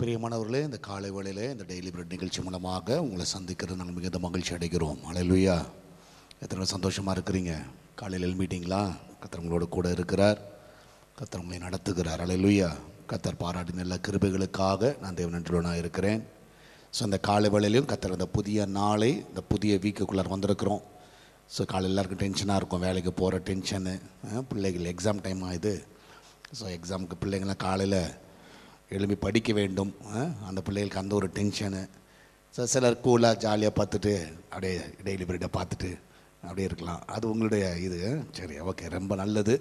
பிரியமானவர்களே, இந்த காலை வேளையிலே இந்த டெய்லி பிரெட் நிகழ்ச்சி மூலமாக உங்களை சந்திக்கிறது நாங்கள் மிகுந்த மகிழ்ச்சி அடைகிறோம். அல்லேலூயா. எத்தனை சந்தோஷமாக இருக்கிறீங்க? காலையில் எழும்பிட்டீங்களா? கர்த்தர் உங்களோட கூட இருக்கிறார். கர்த்தர் உங்களை நடத்துகிறார். அல்லேலூயா. கர்த்தர் பாராட்டின நல்ல கிருபைகளுக்காக நான் தேவன் நன்றியுள்ளவனாக இருக்கிறேன். ஸோ இந்த காலை வேளையிலையும் கர்த்தர் இந்த புதிய நாளை, இந்த புதிய வீக்குக்குள்ளார வந்திருக்கிறோம். ஸோ காலையில் எல்லாருக்கும் டென்ஷனாக இருக்கும், வேலைக்கு போகிற டென்ஷனு, பிள்ளைகள் எக்ஸாம் டைம் ஆகுது. ஸோ எக்ஸாமுக்கு பிள்ளைங்கள்லாம் காலையில் எழுப்பி படிக்க வேண்டும். அந்த பிள்ளைகளுக்கு அந்த ஒரு டென்ஷனு. ஸோ சிலர் கூலாக ஜாலியாக பார்த்துட்டு அப்படியே டெய்லி பீரியடை பார்த்துட்டு அப்படியே இருக்கலாம். அது உங்களுடைய இது. சரி, ஓகே, ரொம்ப நல்லது.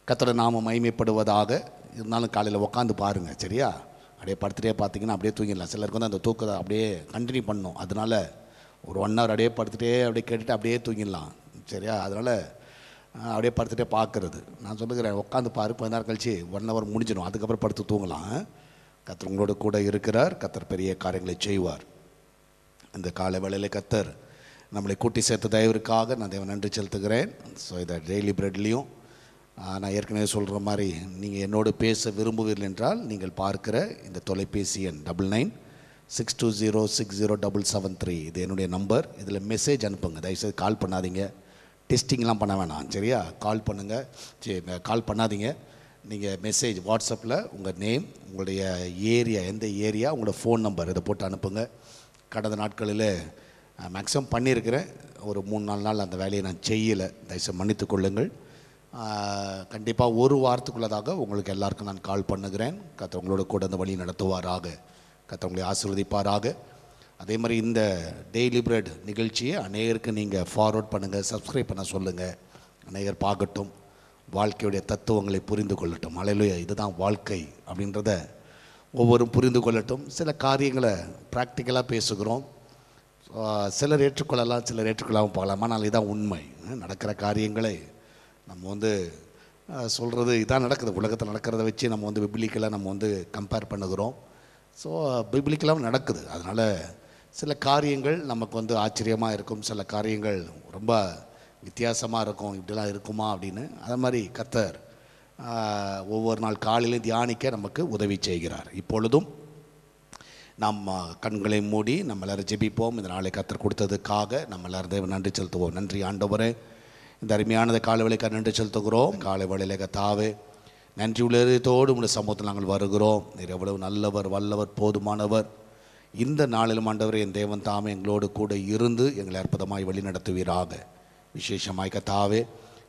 கர்த்தருடைய நாமம் மகிமைப்படுவதாக. இருந்தாலும் காலையில் உட்காந்து பாருங்கள், சரியா? அப்படியே படுத்துகிட்டே பார்த்தீங்கன்னா அப்படியே தூங்கிடலாம். சிலருக்கு வந்து அந்த தூக்கத்தை அப்படியே கண்டினியூ பண்ணணும். அதனால் ஒரு 1 hour அப்படியே படுத்துகிட்டே அப்படியே கேட்டுட்டு அப்படியே தூங்கிடலாம், சரியா? அதனால் அப்படியே படுத்துகிட்டே பார்க்குறது. நான் சொல்லுகிறேன், உட்காந்து பாரு, 10 நேரம் கழிச்சு 1 hour முடிஞ்சிடும், அதுக்கப்புறம் படுத்து தூங்கலாம். கர்த்தர் உங்களோட கூட இருக்கிறார். கர்த்தர் பெரிய காரியங்களை செய்வார். இந்த காலை வேளையில் கர்த்தர் நம்மளை கூட்டி சேர்த்த தயவிற்காக நான் தேவன் நன்றி செலுத்துகிறேன். ஸோ இதை டெய்லி பிரெட்லேயும் நான் ஏற்கனவே சொல்கிற மாதிரி நீங்கள் என்னோடு பேச விரும்புவீர்கள் என்றால் நீங்கள் பார்க்குற இந்த தொலைபேசி எண் 9962060773 இது என்னுடைய நம்பர். இதில் மெசேஜ் அனுப்புங்க. தயவுசெய்து கால் பண்ணாதீங்க, டெஸ்டிங்லாம் பண்ண வேணாம், சரியா? கால் பண்ணுங்கள். சரி, கால் பண்ணாதீங்க. நீங்கள் மெசேஜ் வாட்ஸ்அப்பில் உங்கள் நேம், உங்களுடைய ஏரியா, எந்த ஏரியா, உங்களோட ஃபோன் நம்பர் இதை போட்டு அனுப்புங்க. கடந்த நாட்களில் மேக்ஸிமம் பண்ணியிருக்கிறேன். ஒரு 3-4 நாள் அந்த வேலையை நான் செய்யலை, தயவுசெய்து மன்னித்து கொள்ளுங்கள். கண்டிப்பாக ஒரு வாரத்துக்குள்ளதாக உங்களுக்கு எல்லாருக்கும் நான் கால் பண்ணுகிறேன். கர்த்தர் உங்களோட கூட அந்த வழி நடத்துவாராக. கர்த்தர் உங்களை ஆசீர்வதிப்பாராக. அதே மாதிரி இந்த டெய்லி பிரெட் நிகழ்ச்சியை அநேகருக்கு நீங்கள் ஃபார்வர்ட் பண்ணுங்கள், சப்ஸ்கிரைப் பண்ண சொல்லுங்கள். அநேகர் பார்க்கட்டும், வாழ்க்கையுடைய தத்துவங்களை புரிந்து கொள்ளட்டும். அல்லேலூயா. இதுதான் வாழ்க்கை அப்படின்றத ஒவ்வொரும் புரிந்து கொள்ளட்டும். சில காரியங்களை ப்ராக்டிக்கலாக பேசுகிறோம். சிலர் ஏற்றுக்கொள்ளலாம், சிலர் ஏற்றுக்கொள்ளாமல் போகலாம். ஆனால் இதுதான் உண்மை. நடக்கிற காரியங்களை நம்ம வந்து சொல்கிறது இதான் நடக்குது. உலகத்தில் நடக்கிறத வச்சு நம்ம வந்து பிப்ளிக்கலாக நம்ம வந்து கம்பேர் பண்ணுகிறோம். ஸோ பிப்ளிக்கலாக நடக்குது. அதனால் சில காரியங்கள் நமக்கு வந்து ஆச்சரியமாக இருக்கும், சில காரியங்கள் ரொம்ப வித்தியாசமாக இருக்கும். இப்படிலாம் இருக்குமா அப்படின்னு. அது மாதிரி கர்த்தர் ஒவ்வொரு நாள் காலையிலும் தியானிக்க நமக்கு உதவி செய்கிறார். இப்பொழுதும் நம்ம கண்களை மூடி நம்ம எல்லோரும் ஜெபிப்போம். இந்த நாளை கர்த்தர் கொடுத்ததுக்காக நம்ம எல்லோரும் தேவன் நன்றி செலுத்துவோம். நன்றி ஆண்டவரே, இந்த அருமையானதை காலை வேளைக்கு நன்றி செலுத்துகிறோம். காலை வேளையிலே கர்த்தாவே நன்றி உள்ளதோடு உங்களுடைய சமூகத்தில் நாங்கள் வருகிறோம். நீர் எவ்வளவு நல்லவர், வல்லவர், போதுமானவர். இந்த நாளிலும் ஆண்டவரே, என் தேவன் தாமே எங்களோடு கூட இருந்து எங்களை அற்புதமாய் வழி நடத்துவீராக. விசேஷமாய் கர்த்தாவே,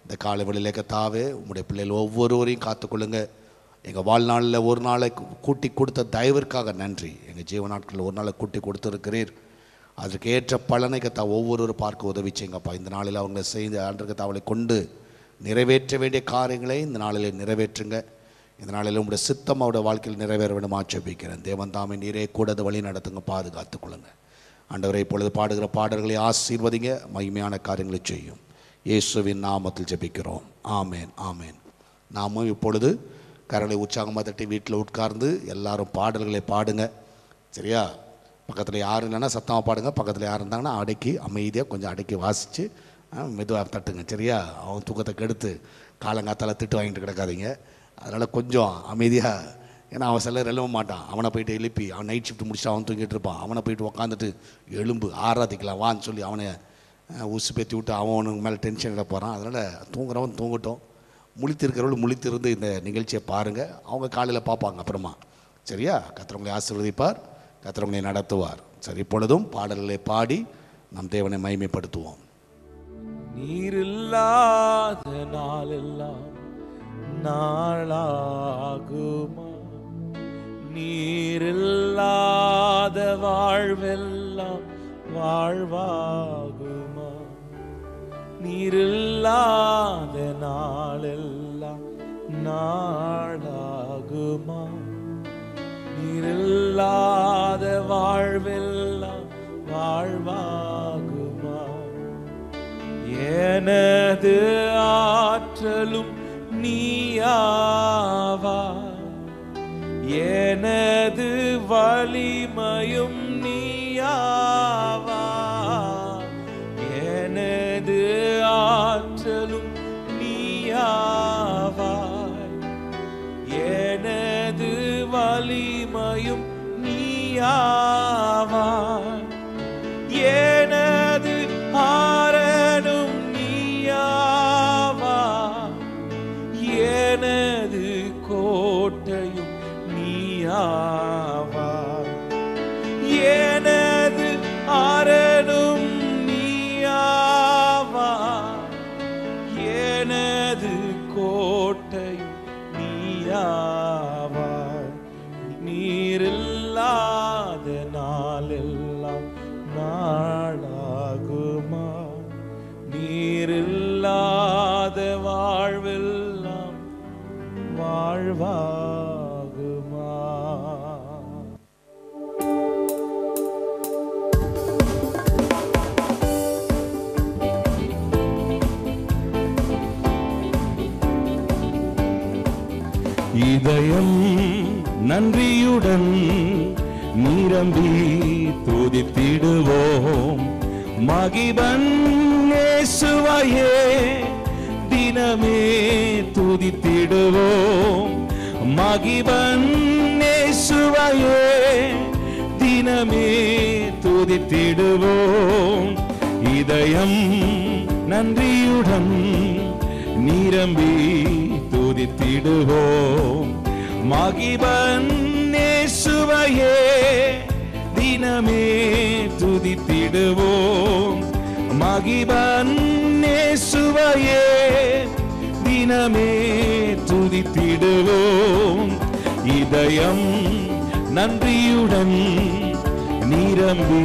இந்த காலை வேளையிலே கர்த்தாவே உங்களுடைய பிள்ளைகள் ஒவ்வொருவரையும் காத்துக்கொள்ளுங்க. எங்கள் வாழ்நாளில் ஒரு நாளை கூட்டி கொடுத்த தயவிற்காக நன்றி. எங்கள் ஜீவ நாட்களில் ஒரு நாளை கூட்டி கொடுத்துருக்கிறீர். அதற்கு ஏற்ற பலனை கர்த்தா ஒவ்வொருவரும் பார்க்க உதவி செய்யுங்கப்பா. இந்த நாளில் அவங்க செய்த ஆண்டு கர்த்தா அவளை கொண்டு நிறைவேற்ற வேண்டிய காரியங்களை இந்த நாளில் நிறைவேற்றுங்க. இந்த நாளில் உங்களுடைய சித்தம் அவருடைய வாழ்க்கையில் நிறைவேற வேண்டும் ஆட்சேபிக்கிறேன். தேவன் தாமே நீரே கூட அந்த வழி நடத்துங்க, பாதுகாத்துக்கொள்ளுங்க. ஆண்டவரை இப்பொழுது பாடுகிற பாடல்களை ஆசீர்வதிங்க, மகிமையான காரியங்களை செய்யும். இயேசுவின் நாமத்தில் ஜெபிக்கிறோம். ஆமேன், ஆமேன். நாமும் இப்பொழுது கரங்களை உற்சாகமாக தட்டி வீட்டில் உட்கார்ந்து எல்லாரும் பாடல்களை பாடுங்க, சரியா? பக்கத்தில் யாரும் இல்லைன்னா சத்தமாக பாடுங்க. பக்கத்தில் யார் இருந்தாங்கன்னா அடக்கி அமைதியாக கொஞ்சம் அடக்கி வாசித்து மெதுவாக தட்டுங்க, சரியா? அவன் தூக்கத்தை கெடுத்து காலங்காத்தால் திட்டு வாங்கிட்டு கிடக்காதீங்க. அதனால் கொஞ்சம் அமைதியாக, ஏன்னா அவன் சிலர் எழும்ப மாட்டான். அவனை போய்ட்டு எழுப்பி, அவன் நைட் ஷிஃப்ட் முடிச்சுட்டு அவன் தூங்கிட்டு இருப்பான். அவனை போய்ட்டு உட்காந்துட்டு எலும்பு ஆராதிக்கலாம் வான்னு சொல்லி அவனை உசு பேத்தி விட்டு அவனுக்கு மேலே டென்ஷன் இட போகிறான். அதனால் தூங்குறவன் தூங்கட்டும், முழித்திருக்கிறவர்கள் முழித்திருந்து இந்த நிகழ்ச்சியை பாருங்கள். அவங்க காலையில் பார்ப்பாங்க அப்புறமா, சரியா? கர்த்தர் உங்களை ஆசீர்வதிப்பார், கர்த்தர் உங்களை நடத்துவார். சரி, இப்பொழுதும் பாடல்களை பாடி நம் தேவனை மகிமைப்படுத்துவோம். நீரில்லாத நாளெல்லாம் நாளாகுமா? நீரில்லாத வாழ்வெல்லாம் வாழ்வாகுமா? நீரில்லாத நாளெல்லாம் நாளாகுமா? நீரில்லாத வாழ்வெல்லாம் வாழ்வாகுமா? எனது ஆற்றலும் நீயாவா, எனது வலிமையும் நீயாவா, எனது ஆற்றலும் நீயாவா, எனது வலிமையும் நீயாவாய். எனது ஆரனும் நீயாவாய். எனது கோட்டையும் நீயாவாய். எனது ஆரனும் நீயாவாய். எனது கோட்டையும் நீயாவாய். நீரில்லாத நாளெல்லாம் நாளாகுமா? நீரில்லாத வாழ்வெல்லாம் வாழ்வாகுமா? இதயம் நன்றியுடன் நிரம்பி துதித்திடுவோம். மகிபன் இயேசுவையே தினமே துதித்திடுவோம். மகிபன் இயேசுவையே தினமே துதித்திடுவோம். இதயம் நன்றியுடன் நிரம்பி துதித்திடுவோம். மகிபன் இயேசுவையே தினமே துதித்திடுவோம். மகிபன் இயேசுவையே தினமே துதித்திடுவோம். இதயம் நன்றியுடன் நிரம்பி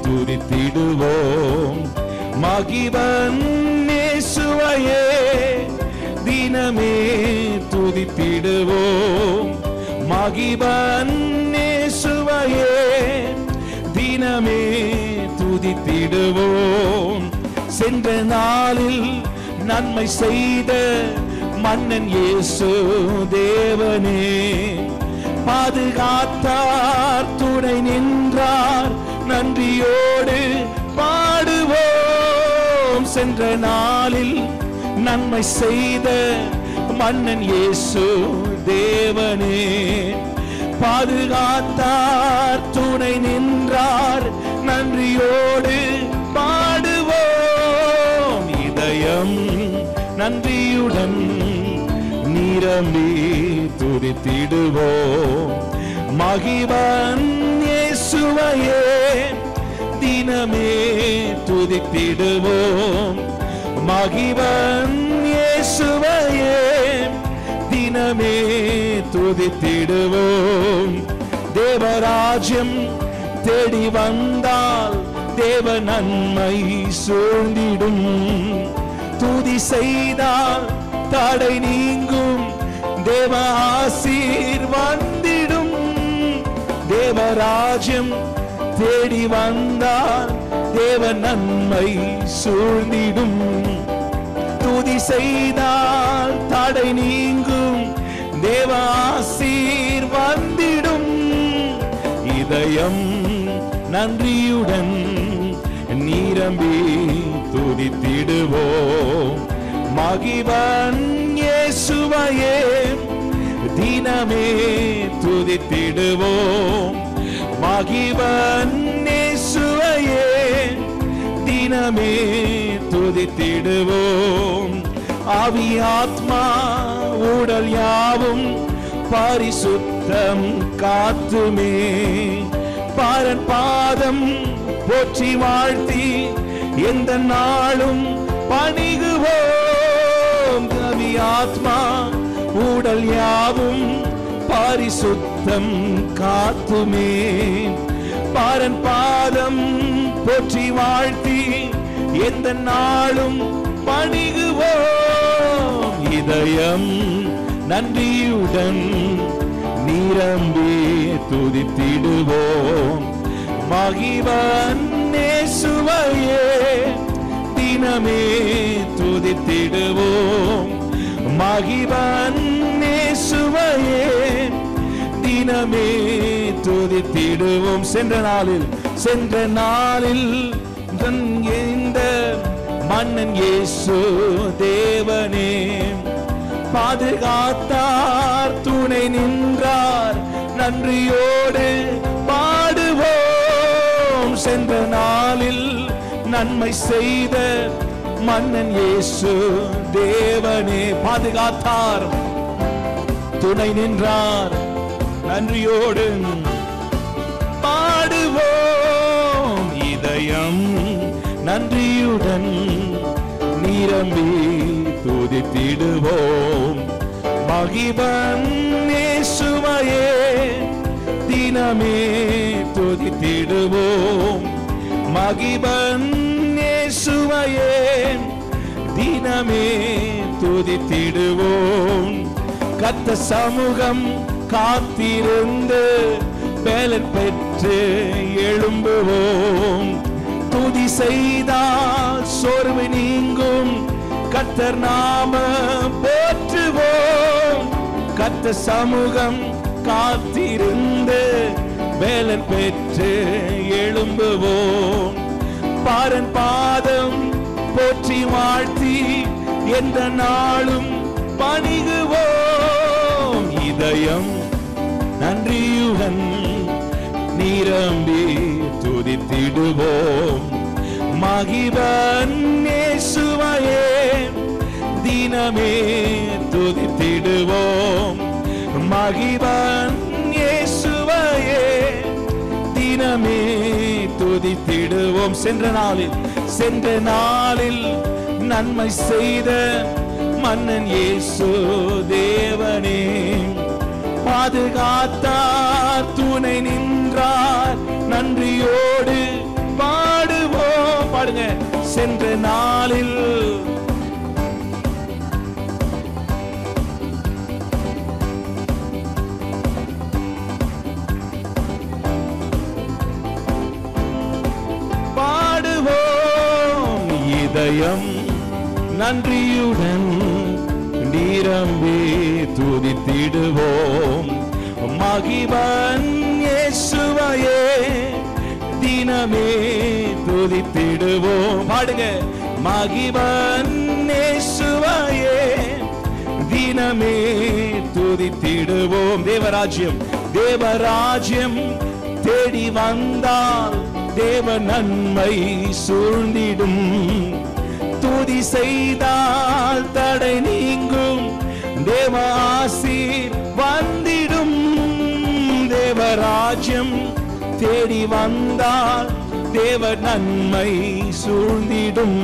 துதித்திடுவோம். மகிபன் இயேசுவையே தினமே துதித்திடுவோம். மகிபன் இயேசுவையே தினமே துதித்திடுவோம். சென்ற நாளில் நன்மை செய்த மன்னன் இயேசு தேவனே, பாதுகாத்தார் துணை நின்றார் நன்றியோடு பாடுவோம். சென்ற நாளில் நன்மை செய்த மன்னன் இயேசு தேவனே, பாதுகாத்தார் துணை நின்றார் நன்றியோடு பாடுவோம். இதயம் நன்றியுடன் நிரம்பி துதித்திடுவோம். மகிபன் இயேசுவையே தினமே துதித்திடுவோம். மகிபன் இயேசுவையே தினமே துதித்திடுவோம். தேவராஜ்யம் தேடி வந்தால் தேவ நன்மை சூழ்ந்திடும். துதி செய்தால் தடை நீங்கும், தேவ ஆசீர் வந்திடும். தேவராஜ்யம் தேடி வந்தால் தேவ நன்மை சூழ்ந்திடும். துதி செய்தால் தடை நீங்கும், தேவ ஆசீர் வந்திடும். இதயம் நன்றியுடன் நிரம்பி துதித்திடுவோம். மகிபன் இயேசுவையே தினமே துதித்திடுவோம். மகிபன் இயேசுவையே தினமே துதித்திடுவோம். ஆவி ஆத்மா உடல் யாவும் பரிசுத்தம் காத்துமே. பாரன் பாதம் போற்றி வாழ்த்தி எந்த நாளும் பணிகுவோம். ஆவி ஆத்மா உடல் யாவும் பரிசுத்தம் காத்துமே. பாரன் பாதம் போற்றி வாழ்த்தி எந்த நாளும் பணிகுவோம். இதயம் நன்றியுடன் நிரம்பி துதித்திடுவோம். மகிபன் இயேசுவையே தினமே துதித்திடுவோம். மகிபன் இயேசுவையே தினமே துதித்திடுவோம். சென்ற நாளில் இந்த மன்னன் இயேசு தேவனே, பாதுகாத்தார் துணை நின்றார் நன்றியோடு பாடுவோம். சென்ற நாளில் நன்மை செய்த மன்னன் இயேசு தேவனே பாதுகாத்தார், துணை நின்றார். நன்றியோடு பாடுவோம். இதயம் நன்றியுடன் நிரம்பி துதித்திடுவோம். மகிபன் இயேசுவையே தினமே துதித்திடுவோம். மகிபன் இயேசுவையே தினமே துதித்திடுவோம். கர்த்தர் சமூகம் காத்திருந்து பலன் பெற்று எழும்புவோம். துதி செய்தால் சோர்வு நீங்கும், கர்த்தர் நாம போற்றுவோம். கர்த்தர் சமூகம் காத்திருந்து பலன் பெற்று எழும்புவோம். பாரன் பாதம் போற்றி வாழ்த்தி எந்த நாளும் பணிகுவோம். இதயம் நன்றியுடன் நிரம்பி துதித்திடுவோம். மகிபன் இயேசுவையே தினமே துதித்திடுவோம். மகிபன் இயேசுவையே தினமே துதித்திடுவோம். சென்ற நாளில் நன்மை செய்த மன்னன் இயேசு தேவனே பாதுகாத்தார், துணை நின்றார். நன்றியோடு பாடுவோம். பாடுங்க. சென்ற நாளில் பாடுவோம். இதயம் நன்றியுடன் நிரம்பி துதித்திடுவோம். மகிபன் இயேசுவையே தினமே துதித்திடுவோம். பாடுங்க. மகிபன் இயேசுவையே தினமே துதித்திடுவோம். தேவராஜ்யம் தேடி வந்தால் தேவ நன்மை சூழ்ந்திடும். துதி செய்தால் தடை நீங்கும், தேவ ஆசீர் வந்திடும். தேவராஜ்யம் தேடி வந்தால் தேவ நன்மை சூழ்ந்திடும்.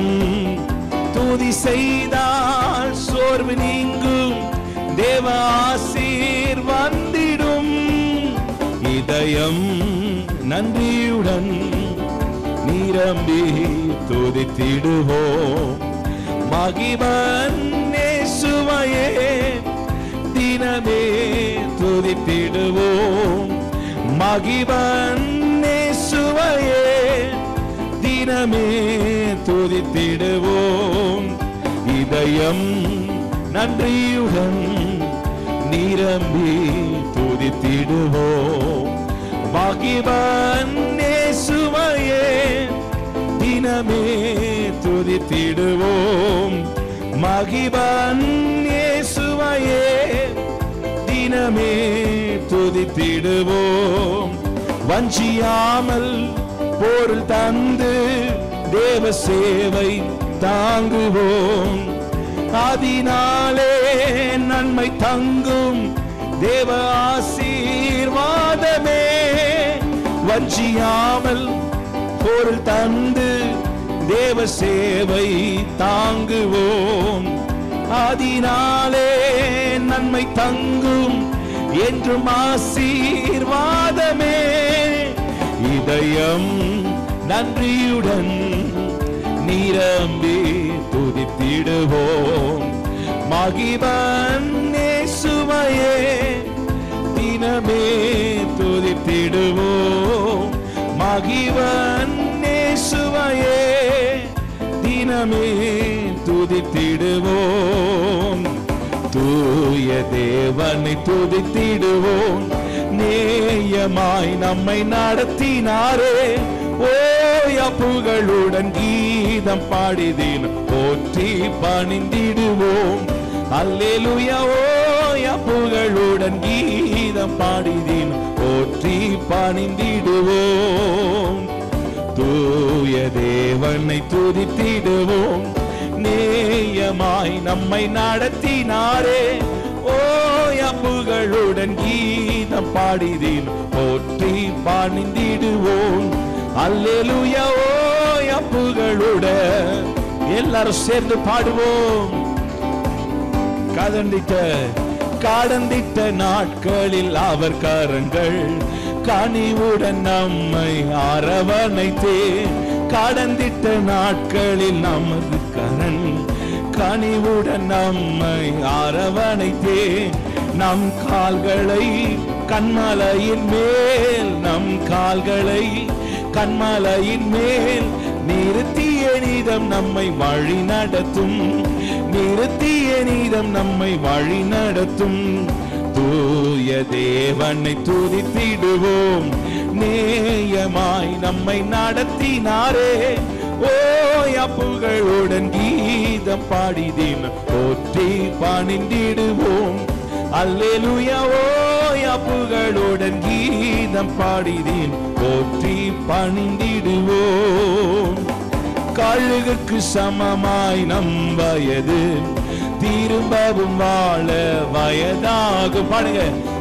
துதி செய்தால் சோர்வு நீங்கும், தேவ ஆசீர் வந்திடும். இதயம் நன்றியுடன் நிரம்பி துதித்திடுவோம். மகிபன் இயேசுவையே தினமே துதித்திடுவோம். மகிபன் இயேசுவையே தினமே துதித்திடுவோம். இதயம் நன்றியுடன் நிரம்பி துதித்திடுவோம். மகிபன் இயேசுவையே தினமே துதித்திடுவோம். மகிபன் இயேசுவையே தினமே துதித்திடுவோம். வஞ்சியாமல் பொருள் தந்து தேவ சேவை தாங்குவோம். அதனாலே நன்மை தங்கும் தேவ ஆசீர்வாதமே. வஞ்சியாமல் பொருள் தந்து தேவ சேவை தாங்குவோம். அதனாலே நன்மை தங்கும் என்றும் ஆசீர்வாதமே. இதயம் நன்றியுடன் நிரம்பி துதித்திடுவோம். மகிபன் இயேசுவையே தினமே துதித்திடுவோம். மகிபன் இயேசுவையே தினமே துதித்திடுவோம். தூய தேவனை துதித்திடுவோம். நேயமாய் நம்மை நடத்தினாரே, ஓய புகழுடன் கீதம் பாடிதினம் போற்றி பணிந்திடுவோம். அல்லேலூயா. ஓய புகழுடன் கீதம் பாடிதினம் பணிந்திடுவோம். தூய தேவனை துதித்திடுவோம். நேயமாய் நம்மை நடத்தினாரே, ஓயா புகழுடன் கீதம் பாடிதேன் போற்றி பணிந்திடுவோம். அல்லேலூயா, ஓயா புகழுடன் எல்லாரும் சேர்ந்து பாடுவோம். கடந்திட்ட நாட்களில் அவர் கரங்கள் கனிவுடன் நம்மை அரவணைத்தே. கடந்திட்ட நாட்களில் நமது கரண் கனிவுடன் நம்மை அரவணைத்தே. நம் கால்களை கண்மலையின் மேல், நம் கால்களை கண்மலையின் மேல் நிறுத்திய நீதம் நம்மை வழி நடத்தும். நிறுத்திய நீதம் நம்மை வழி நடத்தும். தூய தேவனை துதித்திடுவோம். நேயமாய் நம்மை நடத்தினாரே, ஓயா புகழுடன் கீதம் பாடிதேன் போற்றி பணிந்திடுவோம். அல்லேலூயா, ஓயா புகழுடன் கீதம் பாடிதேன் போற்றி பணிந்திடுவோம். கழுகுக்கு சமமாய் நம் வயது திரும்பவும் வாழ வயதாகும். பாடுங்க.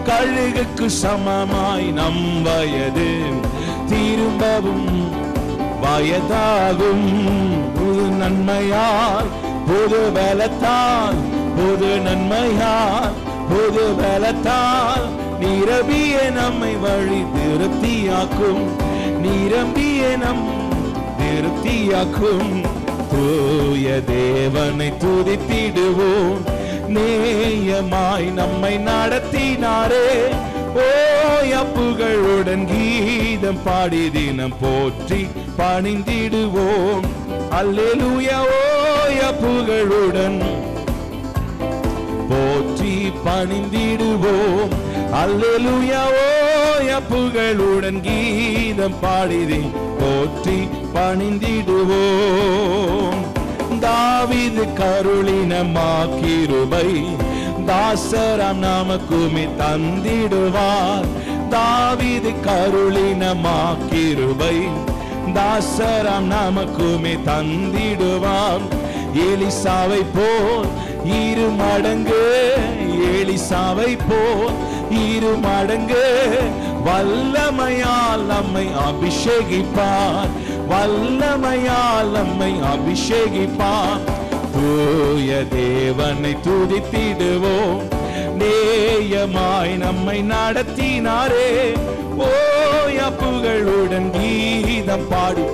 கழுகுக்கு சமமாய் நம் வயது திரும்பவும் வயதாகும். புது நன்மையால் புது பலத்தால், புது நன்மையால் புது பலத்தால் நிரம்பிய நம்மை வழி திருப்தியாக்கும். நிரம்பிய நம் திருப்தியாக்கும். தூய தேவனை துதித்திடுவோம். நேயமாய் நம்மை நடத்தினாரே, ஓயா புகழுடன் கீதம் பாடி தினம் போற்றி பணிந்திடுவோம். அல்லேலூயா, ஓயா புகழுடன் போற்றி பணிந்திடுவோம். அல்லேலூயா, ஓயா புகழுடன் கீதம் பாடிதே போற்றி பணிந்திடுவோம். தாவீது கருளினமாக்கிருபை தாசராம் நமக்குமே தந்திடுவார். தாவீது கருளினமாக்கிருபை தாசராம் நமக்குமே தந்திடுவார். எலிசாவை போல் இரு மடங்கு, எலிசாவை போல் இரு மடங்கு வல்லமையால் நம்மை அபிஷேகிப்பார். வல்லமையால் நம்மை அபிஷேகிப்பார். தூய தேவனை துதித்திடுவோம். நேயமாய் நம்மை நடத்தினாரே, ஓயா புகழுடன் கீதம் பாடி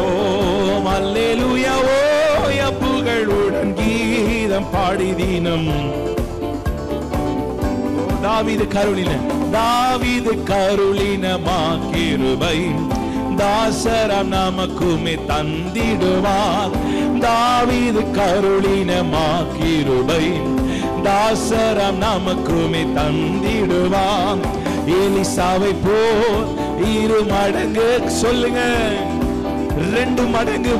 ஓம் அல்லேலூயா, ஓயா புகழுடன் கீதம் பாடி தினம். தாவீது கருளினமாக்கிருபை தாசராம் நமக்குமே தந்திடுவார். தாவீது கருளினமாக்கிருபை தாசராம் நமக்குமே தந்திடுவார். எலிசாவை போல் இரு மடங்கு, சொல்லுங்க, 2 மடங்கு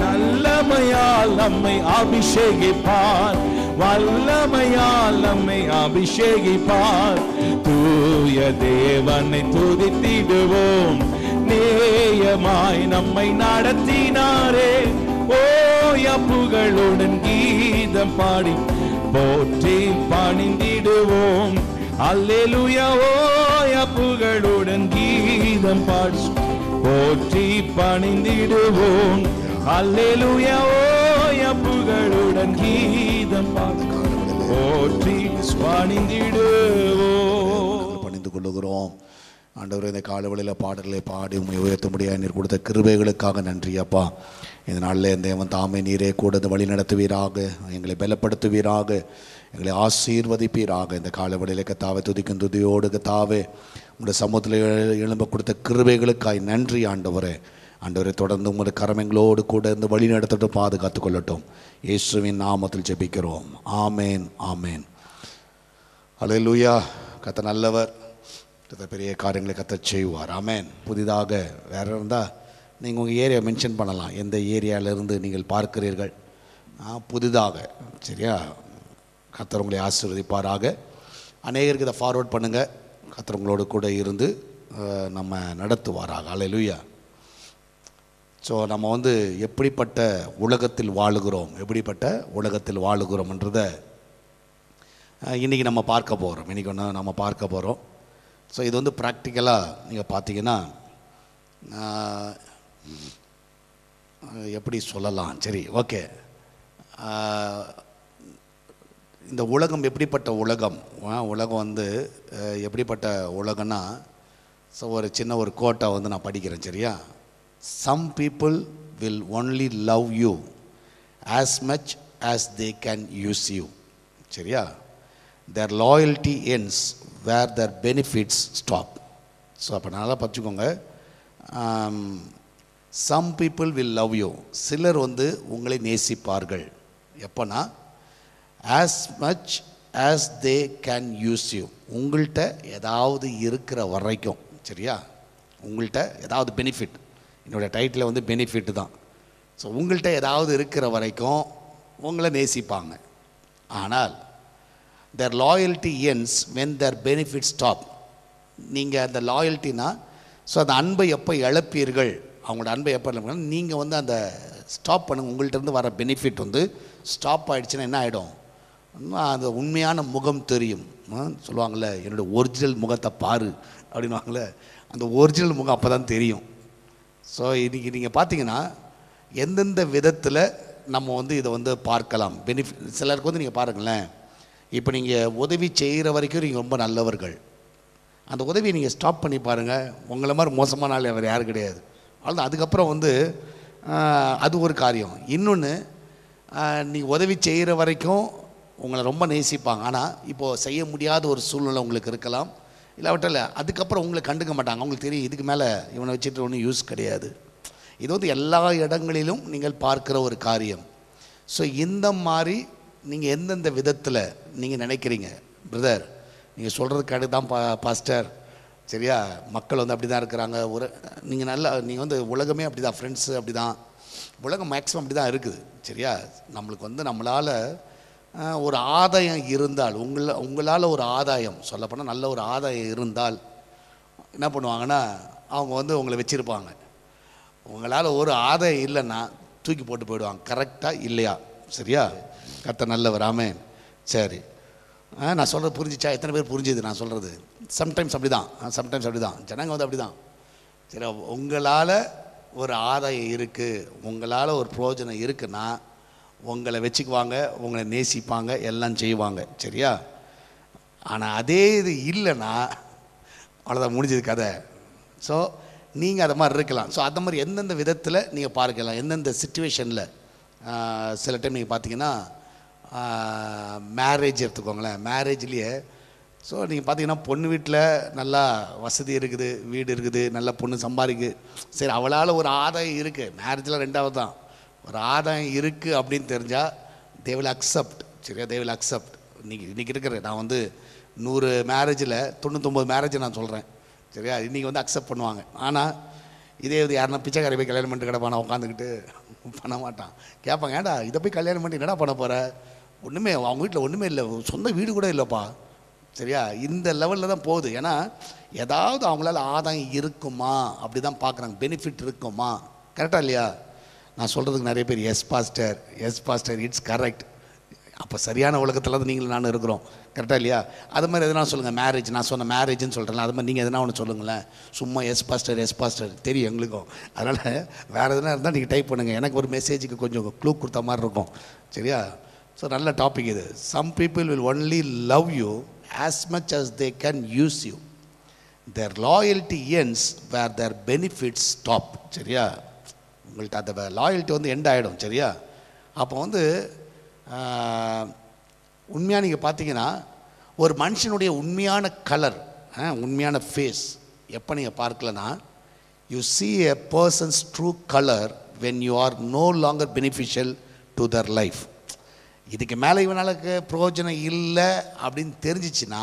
நல்லமையால் நம்மை அபிஷேகிப்பார். வல்லமையால் நம்மை அபிஷேகிப்பார். தூய தேவனை துதித்திடுவோம். நேயமாய் நம்மை நடத்தினாரே, ஓயா புகழுடன் கீதம் பாடி போற்றி பணிந்திடுவோம். அல்லேலூயா, ஓயா புகழுடன் கீதம் பாடி போற்றி பணிந்திடுவோம். அல்லேலூயா, ஓயா புகழுடன் கீதம் பாடி போற்றி பணிந்திடுவோம். பணிந்து கொள்ளுகிறோம். ஆண்டவரே, இந்த காலவெளியில் பாடல்களை பாடி உண்மை உயர்த்த முடியாது நீர் கொடுத்த கிருபைகளுக்காக நன்றி அப்பா. இந்த நாளில் இந்த தேவன் தாமே நீரே கூட வழி நடத்துவீராக, எங்களை பலப்படுத்துவீராக, எங்களை ஆசீர்வதிப்பீராக. இந்த காலவெளியில் கத்தாவை துதிக்கும் துதியோடு கத்தாவே உங்களுடைய சமூகத்தில் எழும்ப கொடுத்த கிருபைகளுக்காய் நன்றி ஆண்டவரே. ஆண்டவரை தொடர்ந்து உங்களுடைய கரமெங்களோடு கூட இருந்து வழி நடத்திட்டு பாதுகாத்து கொள்ளட்டும். இயேசுவின் நாமத்தில் ஜெபிக்கிறோம். ஆமேன், ஆமேன். அல்லேலூயா. கத்த நல்லவர், கத்த பெரிய காரியங்களை கத்த செய்வார். ஆமேன். புதிதாக வேறு இருந்தால் நீங்கள் உங்கள் ஏரியா மென்ஷன் பண்ணலாம், எந்த ஏரியாவிலிருந்து நீங்கள் பார்க்கிறீர்கள். புதிதாக, சரியா? கர்த்தர் உங்களை ஆசீர்வதிப்பாராக. அநேகருக்கு இதை ஃபார்வர்ட் பண்ணுங்கள். கர்த்தர் உங்களோடு கூட இருந்து நம்ம நடத்துவாராக. அல்லேலூயா. ஸோ நம்ம வந்து எப்படிப்பட்ட உலகத்தில் வாழுகிறோம்ன்றதை இன்றைக்கி நம்ம பார்க்க போகிறோம். ஸோ இது வந்து ப்ராக்டிக்கலாக நீங்கள் பார்த்தீங்கன்னா எப்படி சொல்லலாம், சரி ஓகே, இந்த உலகம் எப்படிப்பட்ட உலகம் வந்து எப்படிப்பட்ட உலகம்னா, ஸோ ஒரு சின்ன ஒரு கோட்டை வந்து நான் படிக்கிறேன், சரியா? Some people will only love you as much as they can use you, சரியா? Their loyalty ends where their benefits stop. So அப்போ நல்லா பார்த்துக்கோங்க. Some people will love you, சிலர் வந்து உங்களை நேசிப்பார்கள் எப்போனா, as much as they can use you, உங்கள்கிட்ட ஏதாவது இருக்கிற வரைக்கும், சரியா? உங்கள்கிட்ட ஏதாவது பெனிஃபிட், என்னோடய டைட்டில் வந்து பெனிஃபிட் தான். ஸோ உங்கள்கிட்ட ஏதாவது இருக்கிற வரைக்கும் உங்களை நேசிப்பாங்க. ஆனால் their loyalty ends when their benefits stop. நீங்கள் அந்த லாயல்ட்டினா, ஸோ அந்த அன்பை எப்போ இழப்பீர்கள், அவங்களோட அன்பை எப்போ இழப்பீர்கள், நீங்கள் வந்து அந்த ஸ்டாப் பண்ணுங்கள். உங்கள்கிட்ட வர பெனிஃபிட் வந்து ஸ்டாப் ஆகிடுச்சுன்னா என்ன ஆகிடும், அந்த உண்மையான முகம் தெரியும். சொல்லுவாங்கள்ல, என்னோடய ஒரிஜினல் முகத்தை பாரு அப்படின்வாங்களே, அந்த ஒரிஜினல் முகம் அப்போ தான் தெரியும். ஸோ இன்றைக்கி நீங்கள் பார்த்தீங்கன்னா எந்தெந்த விதத்தில் நம்ம வந்து இதை வந்து பார்க்கலாம். பெனிஃபிட் சிலருக்கு வந்து நீங்கள் பாருங்களேன், இப்போ நீங்கள் உதவி செய்கிற வரைக்கும் நீங்கள் ரொம்ப நல்லவர்கள். அந்த உதவியை நீங்கள் ஸ்டாப் பண்ணி பாருங்கள், உங்களை மாதிரி மோசமான ஆள் வேறு யாரும் கிடையாது. அவ்வளோதான். அதுக்கப்புறம் வந்து அது ஒரு காரியம். இன்னொன்று, நீங்கள் உதவி செய்கிற வரைக்கும் உங்களை ரொம்ப நேசிப்பாங்க. ஆனால் இப்போது செய்ய முடியாத ஒரு சூழ்நிலை உங்களுக்கு இருக்கலாம், இல்லாவிட்டால் அதுக்கப்புறம் உங்களை கண்டுக்க மாட்டாங்க. அவங்களுக்கு தெரியும் இதுக்கு மேலே இவனை வச்சுட்டு ஒன்றும் யூஸ் கிடையாது. இது வந்து எல்லா இடங்களிலும் நீங்கள் பார்க்குற ஒரு காரியம். ஸோ இந்த மாதிரி நீங்கள் எந்தெந்த விதத்தில் நீங்கள் நினைக்கிறீங்க, பிரதர் நீங்கள் சொல்கிறதுக்காக தான் பாஸ்டர், சரியா? மக்கள் வந்து அப்படி தான் இருக்கிறாங்க. நீங்கள் வந்து உலகமே அப்படி தான், ஃப்ரெண்ட்ஸு அப்படி தான், உலகம் மேக்ஸிமம் அப்படி தான் இருக்குது, சரியா? நம்மளுக்கு வந்து நம்மளால் ஒரு ஆதாயம் இருந்தால், உங்களால் ஒரு ஆதாயம், சொல்லப்போனால் நல்ல ஒரு ஆதாயம் இருந்தால் என்ன பண்ணுவாங்கன்னா, அவங்க வந்து உங்களை வச்சுருப்பாங்க. உங்களால் ஒரு ஆதாயம் இல்லைன்னா தூக்கி போட்டு போயிடுவாங்க. கரெக்டாக இல்லையா? சரியா? கர்த்தர் நல்லவர். ஆமென். சரி, நான் சொல்கிறது புரிஞ்சிச்சா? எத்தனை பேர் புரிஞ்சுது நான் சொல்கிறது? சம்டைம்ஸ் அப்படி தான் ஜனங்க வந்து அப்படி தான். சரி, உங்களால் ஒரு ஆதாயம் இருக்குது, உங்களால் ஒரு பிரயோஜனம் இருக்குன்னா உங்களை வச்சுக்குவாங்க, உங்களை நேசிப்பாங்க, எல்லாம் செய்வாங்க, சரியா? ஆனால் அதே இது இல்லைன்னா அவ்வளோதான், முடிஞ்சது கதை. ஸோ நீங்கள் அதை மாதிரி இருக்கலாம். ஸோ அந்த மாதிரி எந்தெந்த விதத்தில் நீங்கள் பார்க்கலாம், எந்தெந்த சிச்சுவேஷனில். சில டைம் நீங்கள் பார்த்தீங்கன்னா மேரேஜ் எடுத்துக்கோங்களேன். மேரேஜ்லேயே ஸோ நீங்கள் பார்த்தீங்கன்னா பொண்ணு வீட்டில் நல்லா வசதி இருக்குது, வீடு இருக்குது, நல்ல பொண்ணு சம்பாதிக்கு, சரி அவளால் ஒரு ஆதாயம் இருக்குது. மேரேஜில் ரெண்டாவது தான், ஒரு ஆதாயம் இருக்குது அப்படின்னு தெரிஞ்சால் தே வில் அக்செப்ட், சரியா? They will accept. இன்றைக்கி இருக்கிற நான் வந்து 100 மேரேஜில் 99 மேரேஜை நான் சொல்கிறேன், சரியா? இன்றைக்கி வந்து அக்செப்ட் பண்ணுவாங்க. ஆனால் இதே இது யாருன்னா பிச்சைக்காரி போய் கல்யாணம் பண்ணிட்டு கிடப்பானா உட்காந்துக்கிட்டு பண்ண மாட்டான். கேட்பாங்க, ஏன்டா இதை போய் கல்யாணம் பண்ணி என்னடா பண்ண போகிற, ஒன்றுமே அவங்க வீட்டில் ஒன்றுமே இல்லை, சொந்த வீடு கூட இல்லைப்பா, சரியா? இந்த லெவலில் தான் போகுது. ஏன்னா ஏதாவது அவங்களால ஆதாயம் இருக்குமா அப்படி தான் பார்க்குறாங்க, பெனிஃபிட் இருக்குமா. கரெக்டாக இல்லையா? நான் சொல்கிறதுக்கு நிறைய பேர் எஸ் பாஸ்டர் இட்ஸ் கரெக்ட். அப்போ சரியான உலகத்தில் தான் நீங்களும் நானும் இருக்கிறோம், கரெக்டாக இல்லையா? அது மாதிரி எதனா சொல்லுங்கள். மேரேஜ், நான் சொன்ன மேரேஜ்னு சொல்கிறேன், அது மாதிரி நீங்கள் எதனா ஒன்று சொல்லுங்களேன். சும்மா எஸ் பாஸ்டர் தெரியும் எங்களுக்கும். அதனால் வேறு எதனா இருந்தால் நீங்கள் டைப் பண்ணுங்கள், எனக்கு ஒரு மெசேஜுக்கு கொஞ்சம் க்ளூ கொடுத்த மாதிரி இருக்கும், சரியா? ஸோ நல்ல டாபிக் இது. Some people will only love you as much as they can use you. Their loyalty ends where their benefits stop, சரியா? உங்கள்கிட்ட அந்த லாயல்ட்டி வந்து எண்ட் ஆகிடும், சரியா? அப்போ வந்து உண்மையாக நீங்கள் பார்த்தீங்கன்னா ஒரு மனுஷனுடைய உண்மையான கலர், உண்மையான ஃபேஸ் எப்போ நீங்கள் பார்க்கலன்னா, you see a person's true color when you are no longer beneficial to their life. இதுக்கு மேலே இவனாலுக்கு பிரயோஜனம் இல்லை அப்படின்னு தெரிஞ்சிச்சுன்னா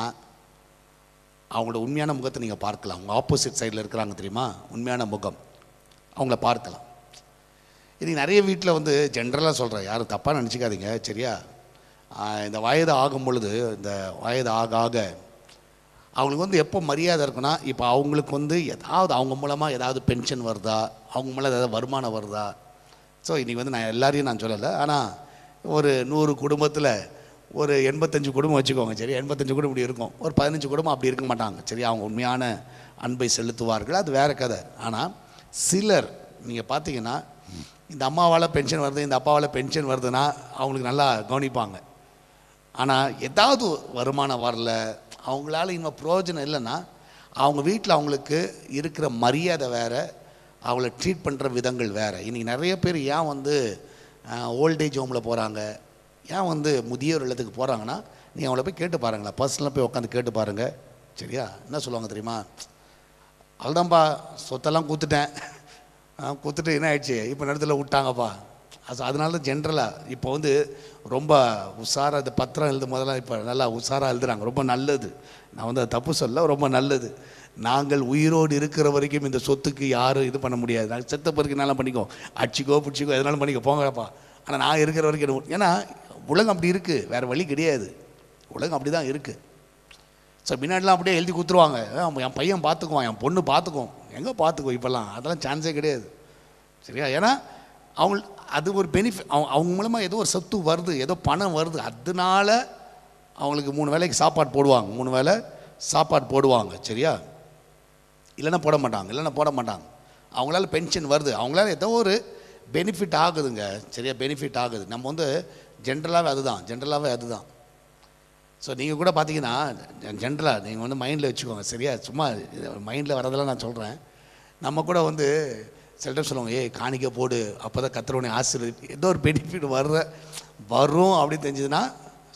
அவங்களோட உண்மையான முகத்தை நீங்கள் பார்க்கலாம். அவங்க ஆப்போசிட் சைடில் இருக்கிறாங்க தெரியுமா, உண்மையான முகம், அவங்கள பார்க்கலாம். இது நிறைய வீட்டில் வந்து ஜென்ரலாக சொல்கிறேன், யாரும் தப்பாக நினச்சிக்காதீங்க, சரியா? இந்த வயது ஆகும் பொழுது, இந்த வயது ஆக ஆக அவங்களுக்கு வந்து எப்போ மரியாதை இருக்குன்னா, இப்போ அவங்களுக்கு வந்து ஏதாவது அவங்க மூலமாக ஏதாவது பென்ஷன் வருதா, அவங்க மூலம் ஏதாவது வருமானம் வருதா. ஸோ இன்றைக்கி வந்து நான் எல்லாரையும் நான் சொல்லலை, ஆனால் ஒரு 100 குடும்பத்தில் ஒரு 85 குடும்பம் வச்சுக்கோங்க. சரி, 85 குடும்பம் இப்படி இருக்கும், ஒரு 15 குடும்பம் அப்படி இருக்க மாட்டாங்க. சரி, அவங்க உண்மையான அன்பை செலுத்துவார்கள், அது வேறு கதை. ஆனால் சிலர் நீங்கள் பார்த்தீங்கன்னா, இந்த அம்மாவால் பென்ஷன் வருது, இந்த அப்பாவால் பென்ஷன் வருதுன்னா அவங்களுக்கு நல்லா கவனிப்பாங்க. ஆனால் ஏதாவது வருமானம் வரல, அவங்களால இன்னும் பிரயோஜனம் இல்லைன்னா, அவங்க வீட்டில் அவங்களுக்கு இருக்கிற மரியாதை வேறு, அவங்கள ட்ரீட் பண்ணுற விதங்கள் வேறு. இன்றைக்கி நிறைய பேர் ஏன் வந்து ஓல்டேஜ் ஹோமில் போகிறாங்க, ஏன் வந்து முதியோர் இல்லத்துக்கு போகிறாங்கன்னா, நீங்கள் அவங்கள போய் கேட்டு பாருங்களேன், பர்சனலாக போய் உட்காந்து கேட்டு பாருங்கள். சரியா? என்ன சொல்லுவாங்க தெரியுமா? அவ்வளோதான்ப்பா, சொத்தெல்லாம் கூத்துட்டேன், கூத்துட்டு என்ன ஆயிடுச்சு, இப்போ நேரத்தில் விட்டாங்கப்பா. அதனால தான் ஜென்ரலாக இப்போ வந்து ரொம்ப உஷாராக இந்த பத்திரம் எழுதும் போதெல்லாம் இப்போ நல்லா உஷாராக எழுதுறாங்க. ரொம்ப நல்லது, நான் வந்து அதை தப்பு சொல்ல, ரொம்ப நல்லது. நாங்கள் உயிரோடு இருக்கிற வரைக்கும் இந்த சொத்துக்கு யாரும் இது பண்ண முடியாது. நாங்கள் செத்த பிறகு என்னாலும் பண்ணிக்கோ, அடிச்சிக்கோ பிடிச்சிக்கோ எதனாலும் பண்ணிக்கோ, போங்கப்பா. ஆனால் நான் இருக்கிற வரைக்கும், ஏன்னா உலகம் அப்படி இருக்குது, வேறு வழி கிடையாது. உலகம் அப்படி தான் இருக்குது. ஸோ முன்னாடிலாம் அப்படியே எழுதி கொடுத்துருவாங்க, என் பையன் பார்த்துக்குவான், என் பொண்ணு பார்த்துக்குவோம். எங்கே பார்த்துக்குவோம் இப்போல்லாம்? அதெல்லாம் சான்ஸே கிடையாது. சரியா? ஏன்னா அவங்க அது ஒரு பெனிஃபிட், அவங்க மூலமாக ஏதோ ஒரு சொத்து வருது, ஏதோ பணம் வருது, அதனால அவங்களுக்கு 3 வேளைக்கு சாப்பாடு போடுவாங்க, 3 வேளை சாப்பாடு போடுவாங்க. சரியா? இல்லைன்னா போட மாட்டாங்க. அவங்களால பென்ஷன் வருது, அவங்களால ஏதோ ஒரு பெனிஃபிட் ஆகுதுங்க. சரியா? பெனிஃபிட் ஆகுது. நம்ம வந்து ஜென்ரலாகவே அதுதான். ஸோ நீங்கள் கூட பார்த்தீங்கன்னா, ஜென்ரலாக நீங்கள் வந்து மைண்டில் வச்சுக்கோங்க. சரியா? சும்மா மைண்டில் வரதெல்லாம் நான் சொல்கிறேன். நம்ம கூட வந்து சில டைம் சொல்லுவாங்க, காணிக்க போடு, அப்போ தான் கர்த்தருடைய ஆசீர்வாதம், ஏதோ ஒரு பெனிஃபிட் வரும் அப்படின்னு தெரிஞ்சதுன்னா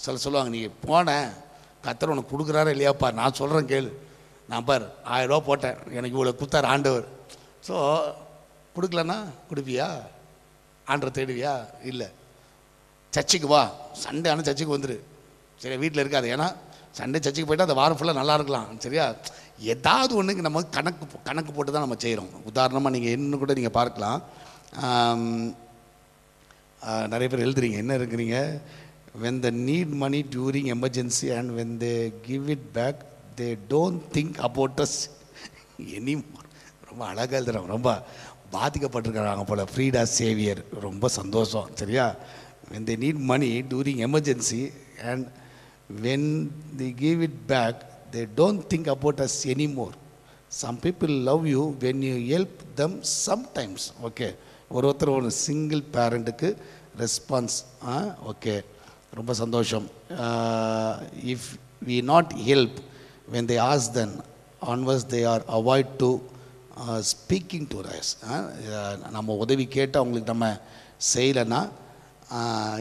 சொல்லுவாங்க, நீங்கள் போனேன் கர்த்தர் உனக்கு கொடுக்குறாரா இல்லையாப்பா, நான் சொல்கிறேன் கேளு, நான் பார் 1000 ரூபா போட்டேன், எனக்கு இவ்வளோ கொடுத்தார் ஆண்டவர். ஸோ கொடுக்கலன்னா கொடுப்பியா? ஆண்டரை தேடுவியா? இல்லை. சர்ச்சுக்கு வா, சண்டே ஆனால் சர்ச்சுக்கு வந்துடு. சரியா? வீட்டில் இருக்காது. ஏன்னா சண்டே சர்ச்சுக்கு போய்ட்டு அந்த வாரம் ஃபுல்லாக நல்லா இருக்கலாம். சரியா? ஏதாவது ஒன்றுக்கு நம்ம கணக்கு போட்டு தான் நம்ம செய்கிறோம். உதாரணமாக நீங்கள் இன்னும் கூட நீங்கள் பார்க்கலாம், நிறைய பேர் எழுதுறீங்க, என்ன இருக்கிறீங்க, when they need money during emergency and when they give it back they don't think about us anymore. ரொம்ப அழகாக எழுதுறாங்க, ரொம்ப பாதிக்கப்பட்டிருக்கிறாங்க போல். ஃப்ரீடா சேவியர், ரொம்ப சந்தோஷம். சரியா? when they need money during emergency and when they give it back they don't think about us anymore. Some people love you when you help them sometimes. Okay, ஒருத்தர் ஒரு single பேரண்ட்டுக்கு response. Okay, ரொம்ப சந்தோஷம். If we not help when they ask them onwards they are avoid to speaking to us. நம்ம உதவி கேட்டு அவங்களுக்கு நம்ம செய்யலைன்னா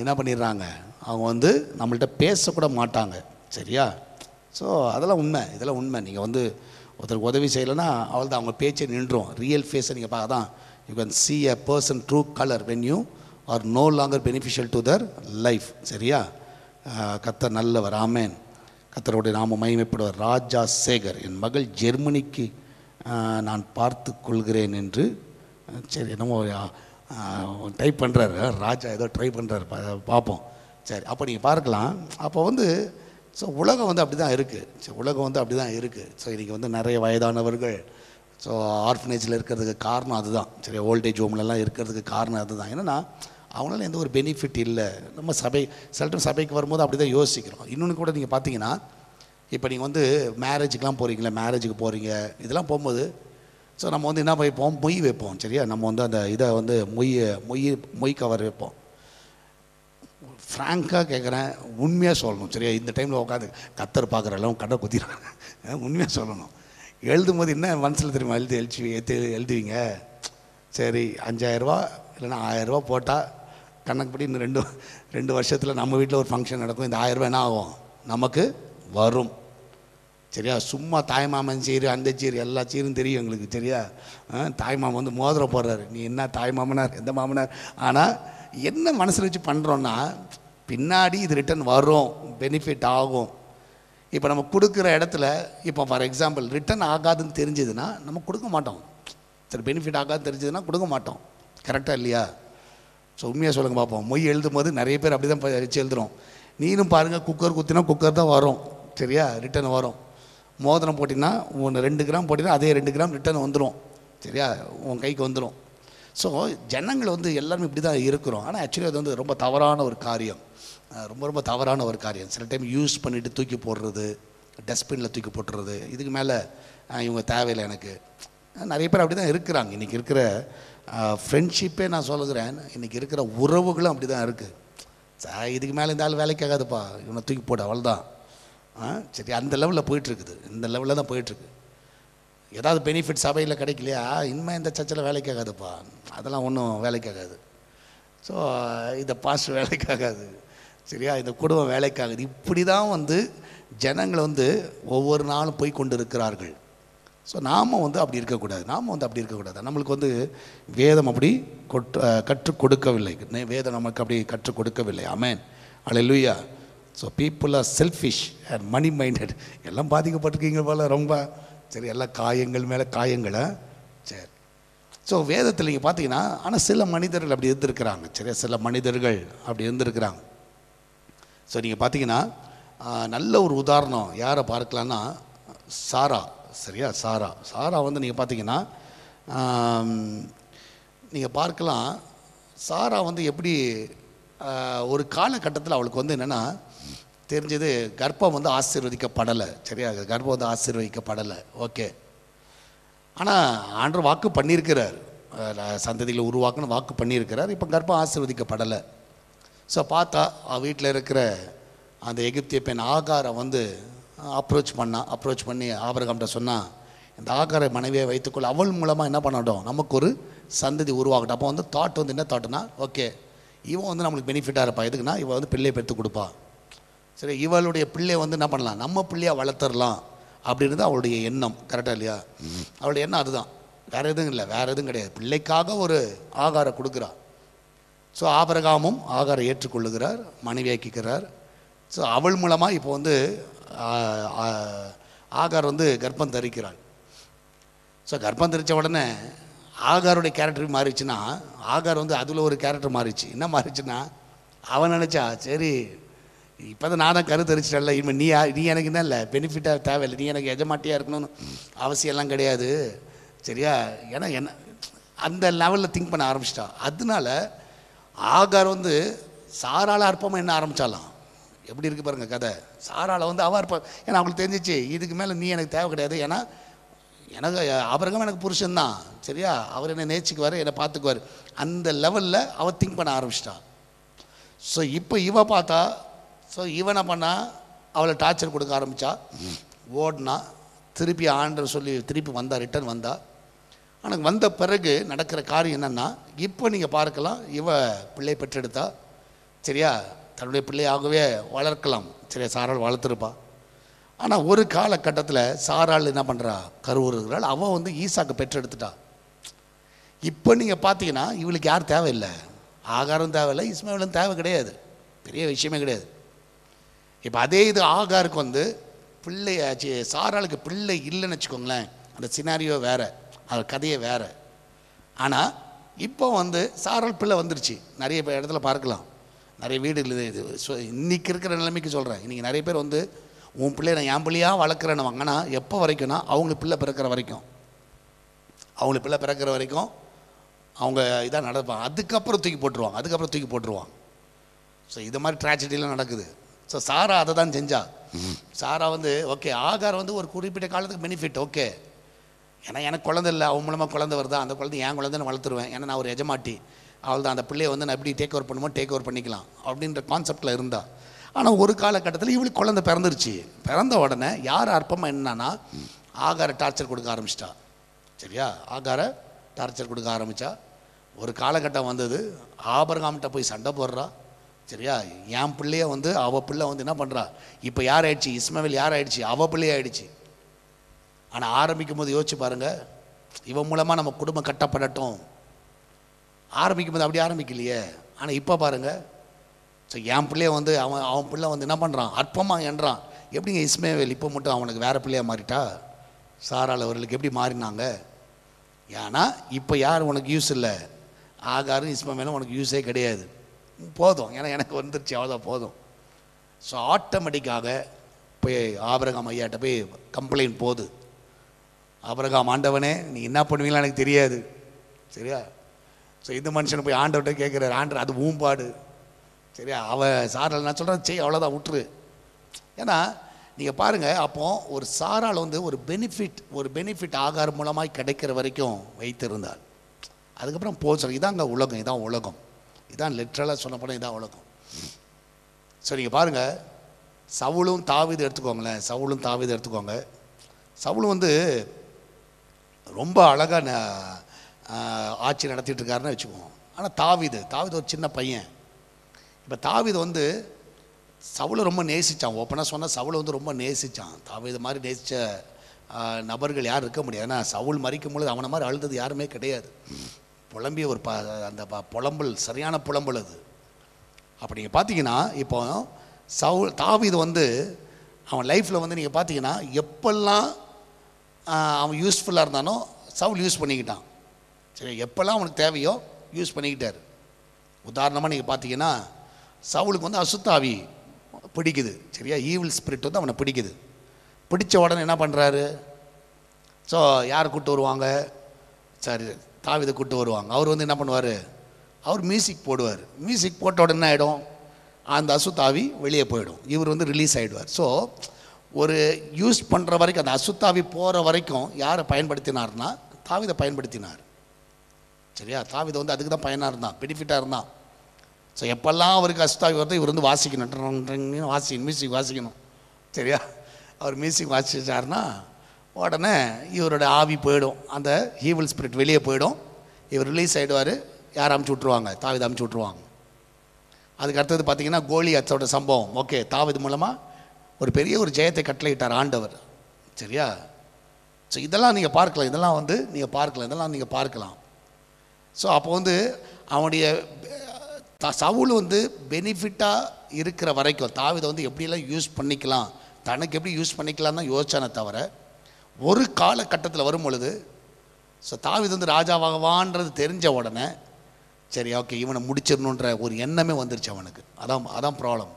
என்ன பண்ணிடுறாங்க, அவங்க வந்து நம்மள்கிட்ட பேசக்கூட மாட்டாங்க. சரியா? ஸோ அதெல்லாம் உண்மை, இதெல்லாம் உண்மை. நீங்கள் வந்து ஒருத்தருக்கு உதவி செய்யலைன்னா அவள் தான் அவங்க பேச்சை நின்றும். ரியல் ஃபேஸை நீங்கள் பார்க்க தான் you can see a person true color when you are no longer beneficial to their life. சரியா? கர்த்தர் நல்லவர். ஆமென். கர்த்தருடைய நாமம் மகிமைப்படுவார். ராஜா சேகர், என் மகள் ஜெர்மனிக்கு நான் பார்த்து கொள்கிறேன் என்று, சரி என்னமோ டைப் பண்ணுறாரு ராஜா, ஏதோ ட்ரை பண்ணுறாரு, பார்ப்போம். சரி, அப்போ நீங்கள் பார்க்கலாம். அப்போ வந்து ஸோ உலகம் வந்து அப்படி தான் இருக்குது. ஸோ இன்றைக்கி வந்து நிறைய வயதானவர்கள் ஸோ ஆர்ஃபனேஜில் இருக்கிறதுக்கு காரணம் அதுதான். சரி, ஓல்டேஜ் ஹோம்லலாம் இருக்கிறதுக்கு காரணம் அதுதான். என்னென்னா அவங்களால எந்த ஒரு பெனிஃபிட் இல்லை. நம்ம சில டைம் சபைக்கு வரும்போது அப்படி தான் யோசிக்கிறோம். இன்னொன்று கூட நீங்கள் பார்த்தீங்கன்னா, இப்போ நீங்கள் வந்து மேரேஜுக்கெலாம் போகிறீங்க, இதெல்லாம் போகும்போது ஸோ நம்ம வந்து என்ன வைப்போம், மொய் வைப்போம். சரியா? நம்ம வந்து அந்த இதை வந்து மொய் கவர் வைப்போம். ஃப்ராங்காக கேட்குறேன், உண்மையாக சொல்லணும். சரியா? இந்த டைமில் உட்காந்து கத்தர் பார்க்குறெல்லாம் கடை குத்திடுறாங்க. உண்மையாக சொல்லணும். எழுதும் போது என்ன மனசில் தெரியுமா எழுதுவீங்க? சரி, 5000 ரூபா இல்லைன்னா 1000 ரூபா போட்டால் கணக்குப்படி இன்னும் 2 வருஷத்தில் நம்ம வீட்டில் ஒரு ஃபங்க்ஷன் நடக்கும். இந்த 1000 ரூபா என்ன ஆகும், நமக்கு வரும். சரியா? சும்மா தாய்மாமன் சீர், அந்த சீர், எல்லா சீரும் தெரியும் எங்களுக்கு. சரியா? தாய்மாமன் வந்து மோதிரம் போடுறாரு, நீ என்ன தாய்மாமனார் எந்த மாமனார். ஆனால் என்ன மனசில் வச்சு பண்ணுறோன்னா, பின்னாடி இது ரிட்டர்ன் வரும், பெனிஃபிட் ஆகும். இப்போ நம்ம கொடுக்குற இடத்துல, இப்போ ஃபார் எக்ஸாம்பிள் ரிட்டர்ன் ஆகாதுன்னு தெரிஞ்சதுன்னா நம்ம கொடுக்க மாட்டோம். சரி, பெனிஃபிட் ஆகாதுன்னு தெரிஞ்சதுன்னா கொடுக்க மாட்டோம். கரெக்டாக இல்லையா? ஸோ உண்மையாக சொல்லுங்கள் பார்ப்போம். மொய் எழுதும் போது நிறைய பேர் அப்படி தான் வச்சு எழுதுகிறோம். நீனும் பாருங்கள், குக்கர் குத்தினா குக்கர் தான் வரும். சரியா? ரிட்டர்ன் வரும். மோதிரம் போட்டிங்கன்னா 2 கிராம் போட்டிங்கன்னா அதே 2 கிராம் ரிட்டர்ன் வந்துடும், சரியா, உன் கைக்கு வந்துடும். ஸோ ஜனங்கள் வந்து எல்லாருமே இப்படி தான் இருக்கிறோம். ஆனால் ஆக்சுவலி அது வந்து ரொம்ப தவறான ஒரு காரியம், ரொம்ப ரொம்ப தவறான ஒரு காரியம். சில டைம் யூஸ் பண்ணிவிட்டு தூக்கி போடுறது, டஸ்ட்பினில் தூக்கி போட்டுறது, இதுக்கு மேலே இவங்க தேவையில்லை எனக்கு. நிறைய பேர் அப்படி தான் இருக்கிறாங்க. இன்றைக்கி இருக்கிற ஃப்ரெண்ட்ஷிப்பே நான் சொல்லுகிறேன், இன்றைக்கி இருக்கிற உறவுகளும் அப்படி தான் இருக்குது. இதுக்கு மேலே இந்த ஆள் வேலைக்கு ஆகாதுப்பா, இவனை தூக்கி போடு, அவ்வளோதான். சரி, அந்த லெவலில் போயிட்டுருக்குது, இந்த லெவலில் தான் போயிட்டுருக்கு. ஏதாவது பெனிஃபிட் சபையில் கிடைக்கலையா, இனிமேல் இந்த சர்ச்சில் வேலைக்கு ஆகாதுப்பா, அதெல்லாம் ஒன்றும் வேலைக்கு ஆகாது. ஸோ இந்த பாஸ்ட் வேலைக்கு ஆகாது, சரியா, இந்த குடும்பம் வேலைக்கு ஆகுது. இப்படி தான் வந்து ஜனங்கள் வந்து ஒவ்வொரு நாளும் போய் கொண்டு இருக்கிறார்கள். ஸோ நாம் வந்து அப்படி இருக்கக்கூடாது, நம்மளுக்கு வந்து வேதம் அப்படி கற்றுக் கொடுக்கவில்லை, வேதம் நமக்கு அப்படி கற்றுக் கொடுக்கவில்லை. ஆமென், அல்லேலூயா. So people are selfish and money minded. எல்லாம் பாதிக்கப்பட்டிருக்கீங்க போல ரொம்ப, சரி, எல்லாம் காயங்கள் மேலே காயங்களை. சரி, ஸோ வேதத்தில் நீங்கள் பார்த்தீங்கன்னா, ஆனால் சில மனிதர்கள் அப்படி இருந்திருக்கிறாங்க, சரியா, சில மனிதர்கள் அப்படி இருந்திருக்கிறாங்க. ஸோ நீங்கள் பார்த்தீங்கன்னா நல்ல ஒரு உதாரணம் யாரை பார்க்கலான்னா சாரா, சரியா, சாரா வந்து நீங்கள் பார்த்தீங்கன்னா நீங்கள் பார்க்கலாம். சாரா வந்து எப்படி ஒரு காலகட்டத்தில் அவளுக்கு வந்து என்னென்னா தெரிஞ்சது, கர்ப்பம் வந்து ஆசீர்வதிக்கப்படலை, சரியா, கர்ப்பம் வந்து ஆசீர்வதிக்கப்படலை, ஓகே. ஆனால் ஆண்டவர் வாக்கு பண்ணியிருக்கிறார், சந்ததிகளை உருவாக்குன்னு வாக்கு பண்ணியிருக்கிறார். இப்போ கர்ப்பம் ஆசீர்வதிக்கப்படலை. ஸோ பார்த்தா வீட்டில் இருக்கிற அந்த எகிப்திய பெண் ஆகாரை வந்து அப்ரோச் பண்ணி ஆபிரகாம்கிட்ட சொன்னால், இந்த ஆகாரை மனைவியை வைத்துக்கொள்ள, அவள் மூலமாக என்ன பண்ணட்டும், நமக்கு ஒரு சந்ததி உருவாகட்டும். அப்போ வந்து தாட் வந்து என்ன தாட்டுனா, ஓகே, இவன் வந்து நம்மளுக்கு பெனிஃபிட்டாக இருப்பா, எதுக்குன்னா இவன் வந்து பிள்ளையை பெற்று கொடுப்பா, சரி, இவளுடைய பிள்ளையை வந்து என்ன பண்ணலாம், நம்ம பிள்ளையாக வளர்த்துடலாம் அப்படின்றது அவளுடைய எண்ணம். கரெக்டாக இல்லையா? அவளுடைய எண்ணம் அதுதான், வேறு எதுவும் இல்லை, வேறு எதுவும் கிடையாது. பிள்ளைக்காக ஒரு ஆகாரை கொடுக்குறா. ஸோ ஆபிரகாமும் ஆகாரை ஏற்றுக்கொள்ளுகிறார், மனைவியாக்கிக்கிறார். ஸோ அவள் மூலமாக இப்போ வந்து ஆகார் வந்து கர்ப்பம் தரிக்கிறாள். ஸோ கர்ப்பம் தரித்த உடனே ஆகாருடைய கேரக்டர் மாறிச்சுன்னா, ஆகார் வந்து அதில் ஒரு கேரக்டர் மாறிச்சு. என்ன மாறிச்சுன்னா, அவன் நினச்சா, சரி இப்போ தான் நான் தான் கரு தரிச்சிட்டல, இனிமேல் நீ எனக்கு என்ன இல்லை பெனிஃபிட்டாக தேவையில்லை, நீ எனக்கு எஜமாட்டியாக இருக்கணும்னு அவசியம்லாம் கிடையாது, சரியா. ஏன்னா என்ன அந்த லெவலில் திங்க் பண்ண ஆரம்பிச்சிட்டா. அதனால ஆகார் வந்து சாரால அற்பமாக என்ன ஆரம்பித்தாலாம். எப்படி இருக்குது பாருங்கள் கதை. சாரால வந்து அவள் அற்பம், ஏன்னா அவங்களுக்கு தெரிஞ்சிச்சு இதுக்கு மேலே நீ எனக்கு தேவை கிடையாது, ஏன்னா எனக்கு ஆபிரகாம் எனக்கு புருஷன்தான், சரியா, அவர் என்னை நேசிக்குவார், என்னை பார்த்துக்குவார். அந்த லெவலில் அவள் திங்க் பண்ண ஆரம்பிச்சிட்டா. ஸோ இப்போ இவ பார்த்தா, ஸோ இவனை பண்ணால் அவளை டார்ச்சர் கொடுக்க ஆரம்பித்தா, ஓடினா, திருப்பி ஆண்டர் சொல்லி திருப்பி வந்தா, ரிட்டர்ன் வந்தா. ஆனால் வந்த பிறகு நடக்கிற காரியம் என்னென்னா, இப்போ நீங்கள் பார்க்கலாம், இவ பிள்ளை பெற்றெடுத்தா, சரியா, தன்னுடைய பிள்ளையாகவே வளர்க்கலாம், சரியா, சாரால் வளர்த்துருப்பா. ஆனால் ஒரு காலகட்டத்தில் சாரால் என்ன பண்ணுறா, கருவுறுகிறாள், அவன் வந்து ஈசாக்கு பெற்றெடுத்துட்டா. இப்போ நீங்கள் பார்த்தீங்கன்னா இவளுக்கு யார் தேவையில்லை, ஆகாரம் தேவையில்லை, இஸ்மாயிலும் தேவை கிடையாது, பெரிய விஷயமே கிடையாது. இப்போ அதே இது ஆகாருக்கு வந்து பிள்ளை, சாராளுக்கு பிள்ளை இல்லைன்னு வச்சுக்கோங்களேன், அந்த சினாரியோ வேறு, அது கதையே வேறு. ஆனால் இப்போ வந்து சாரால் பிள்ளை வந்துருச்சு. நிறைய இடத்துல பார்க்கலாம், நிறைய வீடுகள் இது. இன்றைக்கி இருக்கிற நிலைமைக்கு சொல்கிறேன். இன்றைக்கி நிறைய பேர் வந்து உன் பிள்ளைய நான் என் பிள்ளையாக வளர்க்குறேன்னு வாங்கினா எப்போ வரைக்கும்னா அவங்களுக்கு பிள்ளை பிறக்கிற வரைக்கும், அவங்களுக்கு பிள்ளை பிறக்கிற வரைக்கும் அவங்க இதாக நடப்பாங்க. அதுக்கப்புறம் தூக்கி போட்டுருவாங்க. ஸோ இது மாதிரி ட்ராஜடிலாம் நடக்குது. ஸோ சாரா அதை தான் செஞ்சா. சாரா வந்து ஓகே, ஆகார் வந்து ஒரு குறிப்பிட்ட காலத்துக்கு பெனிஃபிட், ஓகே, ஏன்னா எனக்கு குழந்தை இல்லை, அவன் மூலமாக குழந்தை வருதா, அந்த குழந்தை என் குழந்தை நான் வளர்த்துருவேன், ஏன்னா நான் ஒரு எஜமாட்டி, அவள் தான் அந்த பிள்ளையை வந்து நான் எப்படி டேக் ஓவர் பண்ணிக்கலாம் அப்படின்ற கான்செப்டில் இருந்தா. ஆனால் ஒரு காலகட்டத்தில் இவளுக்கு குழந்தை பிறந்துருச்சு. பிறந்த உடனே யார் அற்பமாக என்னன்னா ஆகாரை டார்ச்சர் கொடுக்க ஆரம்பிச்சிட்டா, சரியா, ஆகாரை டார்ச்சர் கொடுக்க ஆரம்பித்தா. ஒரு காலகட்டம் வந்தது, ஆபிரகாம்கிட்ட போய் சண்டை போடுறா, சரியா, என் பிள்ளைய வந்து அவள் பிள்ளை வந்து என்ன பண்ணுறா, இப்போ யார் ஆயிடுச்சு, இஸ்மாயில் யார் ஆயிடுச்சு, அவள் பிள்ளையே ஆயிடுச்சு. ஆனால் ஆரம்பிக்கும் போது யோசிச்சு பாருங்கள், இவன் மூலமாக நம்ம குடும்பம் கட்டப்படட்டும், ஆரம்பிக்கும் போது அப்படி ஆரம்பிக்கலையே. ஆனால் இப்போ பாருங்கள், ஸோ என் பிள்ளைய வந்து அவன் பிள்ளை வந்து என்ன பண்ணுறான், அற்பமாக என்றான். எப்படிங்க இஸ்மாயில் இப்போ மட்டும் அவனுக்கு வேறு பிள்ளையாக மாறிட்டா, சாரால் அவர்களுக்கு எப்படி மாறினாங்க? ஏன்னா இப்போ யார் உனக்கு யூஸ் இல்லை, ஆகாரும் இஸ்மாயிலும் உனக்கு யூஸே கிடையாது, போதும், ஏன்னா எனக்கு வந்துருச்சு, அவ்வளோதான் போதும். ஸோ ஆட்டோமேட்டிக்காக போய் ஆபிரகாம் ஐயாட்ட போய் கம்ப்ளைண்ட் போகுது. ஆபிரகாம், ஆண்டவனே நீ என்ன பண்ணுவீங்களா எனக்கு தெரியாது, சரியா? ஸோ இந்த மனுஷனை போய் ஆண்டவர்கிட்ட கேட்குறாரு. ஆண்டர் அது ஊம்பாடு, சரியா? அவன் சாரால் நான் சொல்கிறேன் செய், அவ்வளோதான், விட்டுரு. ஏன்னா நீங்கள் பாருங்கள், அப்போ ஒரு சாரால் வந்து ஒரு பெனிஃபிட் ஆகாரம் மூலமாக கிடைக்கிற வரைக்கும் வைத்திருந்தாள். அதுக்கப்புறம் போச்சு. இதாங்க உலகம், இதான் உலகம், இதான் லிட்ரலாக சொல்லப்போனால் இதான் உலகம். ஸோ நீங்கள் பாருங்கள், சவுலும் தாவீது எடுத்துக்கோங்களேன். சவுலும் வந்து ரொம்ப அழகாக ஆட்சி நடத்திட்டு இருக்காருன்னு வச்சுக்குவோம். ஆனால் தாவீது ஒரு சின்ன பையன். இப்போ தாவீது வந்து சவுலை ரொம்ப நேசித்தான். ஓப்பனாக சொன்னால் சவுலை வந்து ரொம்ப நேசித்தான். தாவீது மாதிரி நேசித்த நபர்கள் யாரும் இருக்க முடியாது. ஏன்னா சவுல் மறிக்கும் பொழுது அவனை மாதிரி அழுதது யாருமே கிடையாது. புலம்பிய ஒரு அந்த புலம்பல், சரியான புலம்பல் அது. அப்போ நீங்கள் பார்த்தீங்கன்னா, இப்போ தாவீது வந்து அவன் லைஃப்பில் வந்து நீங்கள் பார்த்தீங்கன்னா எப்பெல்லாம் அவன் யூஸ்ஃபுல்லாக இருந்தானோ சவுல் யூஸ் பண்ணிக்கிட்டான். சரி, எப்போல்லாம் அவனுக்கு தேவையோ யூஸ் பண்ணிக்கிட்டார். உதாரணமாக நீங்கள் பார்த்தீங்கன்னா, சவுலுக்கு வந்து அசுத்தாவி பிடிக்குது, சரியா? ஈவில் ஸ்பிரிட் வந்து அவனை பிடிக்குது. பிடிச்ச உடனே என்ன பண்ணுறாரு? ஸோ யார் கூப்பிட்டு வருவாங்க? சரி, தாவீதை கூப்பிட்டு வருவாங்க. அவர் வந்து என்ன பண்ணுவார்? அவர் மியூசிக் போடுவார். மியூசிக் போட்ட உடனே என்ன ஆகிடும்? அந்த அசுத்தாவி வெளியே போயிடும், இவர் வந்து ரிலீஸ் ஆகிடுவார். ஸோ ஒரு யூஸ் பண்ணுற வரைக்கும், அந்த அசுத்தாவி போகிற வரைக்கும் யாரை பயன்படுத்தினார்னா தாவீதை பயன்படுத்தினார், சரியா? தாவீது வந்து அதுக்கு தான் பயனாக இருந்தான், பெனிஃபிட்டாக இருந்தான். ஸோ எப்பெல்லாம் அவருக்கு அசுத்தாவி வருது இவர் வந்து வாசிக்கணும், மியூசிக் வாசிக்கணும், சரியா? அவர் மியூசிக் வாசிச்சார்னா உடனே இவரோட ஆவி போயிடும், அந்த ஈவில் ஸ்பிரிட் வெளியே போயிடும், இவர் ரிலீஸ் ஆகிடுவார். யார் அமுச்சு விட்ருவாங்க? தாவீது அமுச்சு விட்ருவாங்க. அதுக்கு அடுத்தது பார்த்தீங்கன்னா கோலியாத்தோட சம்பவம். ஓகே, தாவீது மூலமாக ஒரு பெரிய ஒரு ஜெயத்தை கட்டளையிட்டார் ஆண்டவர், சரியா? ஸோ இதெல்லாம் நீங்கள் பார்க்கலாம், இதெல்லாம் நீங்கள் பார்க்கலாம். ஸோ அப்போ வந்து அவனுடைய சவுல் வந்து பெனிஃபிட்டாக இருக்கிற வரைக்கும் தாவீதை வந்து எப்படியெல்லாம் யூஸ் பண்ணிக்கலாம், தனக்கு எப்படி யூஸ் பண்ணிக்கலாம் தான் யோசிச்சானே தவிர, ஒரு காலகட்டத்தில் வரும் பொழுது ஸோ தாவீது வந்து ராஜாவாகவான்றது தெரிஞ்ச உடனே சரி ஓகே இவனை முடிச்சிடணுன்ற ஒரு எண்ணமே வந்துருச்சு அவனுக்கு. அதான் ப்ராப்ளம்.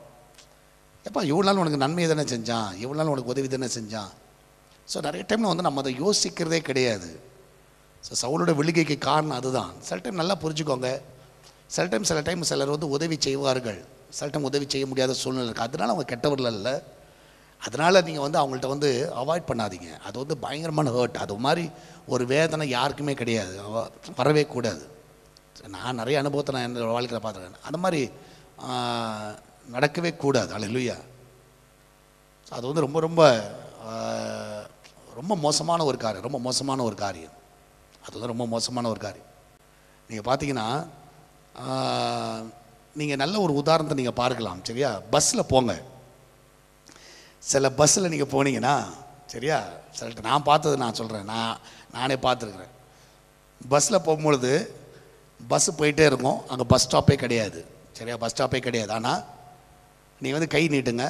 எப்பா இவ்வளோ நாள் உனக்கு நன்மை தானே செஞ்சான், இவ்வளோ நாள் உனக்கு உதவி தானே செஞ்சான். ஸோ நிறைய டைமில் வந்து நம்ம அதை யோசிக்கிறதே கிடையாது. ஸோ சவுலோட விழுகைக்கு காரணம் அதுதான். சில டைம் நல்லா புரிஞ்சுக்கோங்க, சில டைம் சிலர் வந்து உதவி செய்வார்கள், சில டைம் உதவி செய்ய முடியாத சூழ்நிலை இருக்குது. அதனால் அவங்க கெட்டவர்கள் இல்லை. அதனால் நீங்கள் வந்து அவங்கள்ட்ட வந்து அவாய்ட் பண்ணாதீங்க. அது வந்து பயங்கரமான ஹர்ட். அது மாதிரி ஒரு வேதனை யாருக்குமே கிடையாது, வரவே கூடாது. நான் நிறைய அனுபவத்தை நான் என்னோட வாழ்க்கையில் பார்த்துருக்கேன். அந்த மாதிரி நடக்கவே கூடாது. அல்லேலூயா. அது வந்து ரொம்ப ரொம்ப ரொம்ப மோசமான ஒரு காரியம். அது வந்து ரொம்ப மோசமான ஒரு காரியம். நீங்கள் பார்த்தீங்கன்னா நீங்கள் நல்ல ஒரு உதாரணத்தை நீங்கள் பார்க்கலாம், சரியா? பஸ்ஸில் போங்க. சில பஸ்ஸில் நீங்கள் போனீங்கன்னா, சரியா, சில நான் பார்த்தது நான் சொல்கிறேன், நானே பார்த்துருக்குறேன். பஸ்ஸில் போகும்பொழுது பஸ்ஸு போயிட்டே இருக்கும், அங்கே பஸ் ஸ்டாப்பே கிடையாது, சரியா? பஸ் ஸ்டாப்பே கிடையாது. ஆனால் நீங்கள் வந்து கை நீட்டுங்க,